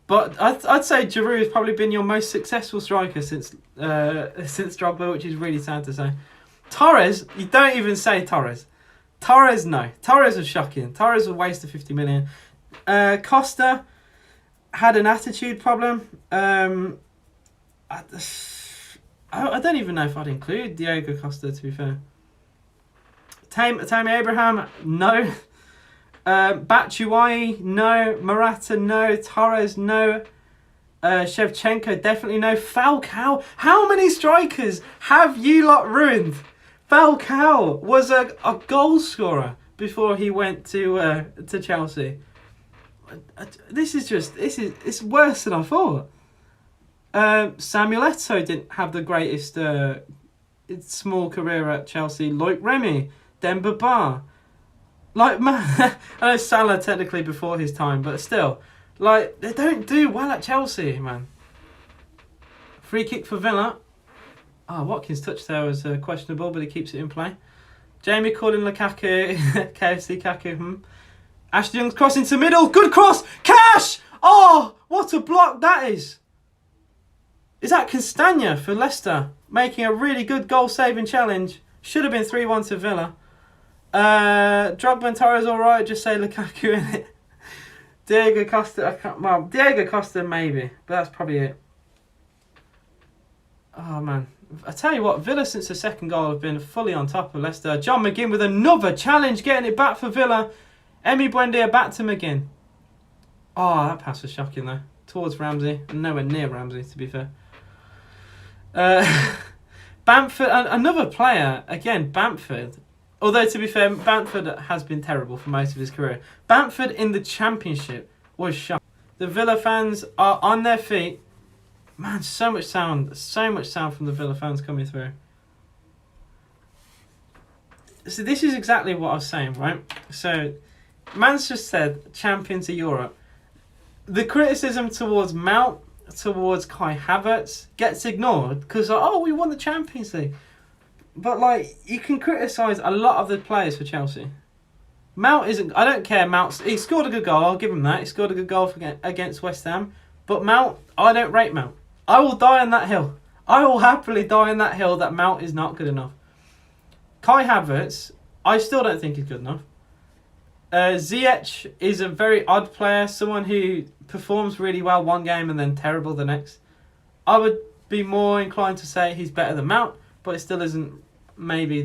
But I'd say Giroud has probably been your most successful striker since Drogba, which is really sad to say. Torres, you don't even say Torres. Torres, no. Torres was shocking. Torres was a waste of 50 million. Costa had an attitude problem. I don't even know if I'd include Diego Costa, to be fair. Tammy Abraham, no. Batshuayi, no. Morata, no. Torres, no. Shevchenko, definitely no. Falcao, how many strikers have you lot ruined? Falcao was a goal scorer before he went to Chelsea. It's worse than I thought. Samuel Eto'o didn't have the greatest small career at Chelsea. Loic Remy, Demba Ba. I know Salah technically before his time, but still, they don't do well at Chelsea, man. Free kick for Villa. Watkins' touch there was questionable, but he keeps it in play. Jamie calling Lukaku, KFC Kaku. Ashley Young's cross into middle. Good cross. Cash! Oh, what a block that is. Is that Castagna for Leicester? Making a really good goal-saving challenge. Should have been 3-1 to Villa. Drogba and Torres alright, just say Lukaku in it. Diego Costa, Diego Costa maybe, but that's probably it. Oh man, I tell you what, Villa since the second goal have been fully on top of Leicester. John McGinn with another challenge, getting it back for Villa. Emi Buendia back to McGinn. Oh, that pass was shocking though. Towards Ramsey, nowhere near Ramsey to be fair. Bamford, another player, again, Bamford. Although, to be fair, Bamford has been terrible for most of his career. Bamford in the Championship was shocking. The Villa fans are on their feet. Man, so much sound from the Villa fans coming through. So this is exactly what I was saying, right? So, Man's just said, champions of Europe. The criticism towards Mount, towards Kai Havertz gets ignored because, oh, we won the Champions League. But, like, you can criticise a lot of the players for Chelsea. Mount isn't... I don't care, he scored a good goal, I'll give him that. He scored a good goal against West Ham. But Mount, I don't rate Mount. I will die on that hill. I will happily die on that hill that Mount is not good enough. Kai Havertz, I still don't think he's good enough. Ziyech is a very odd player, someone who performs really well one game and then terrible the next. I would be more inclined to say he's better than Mount, but it still isn't maybe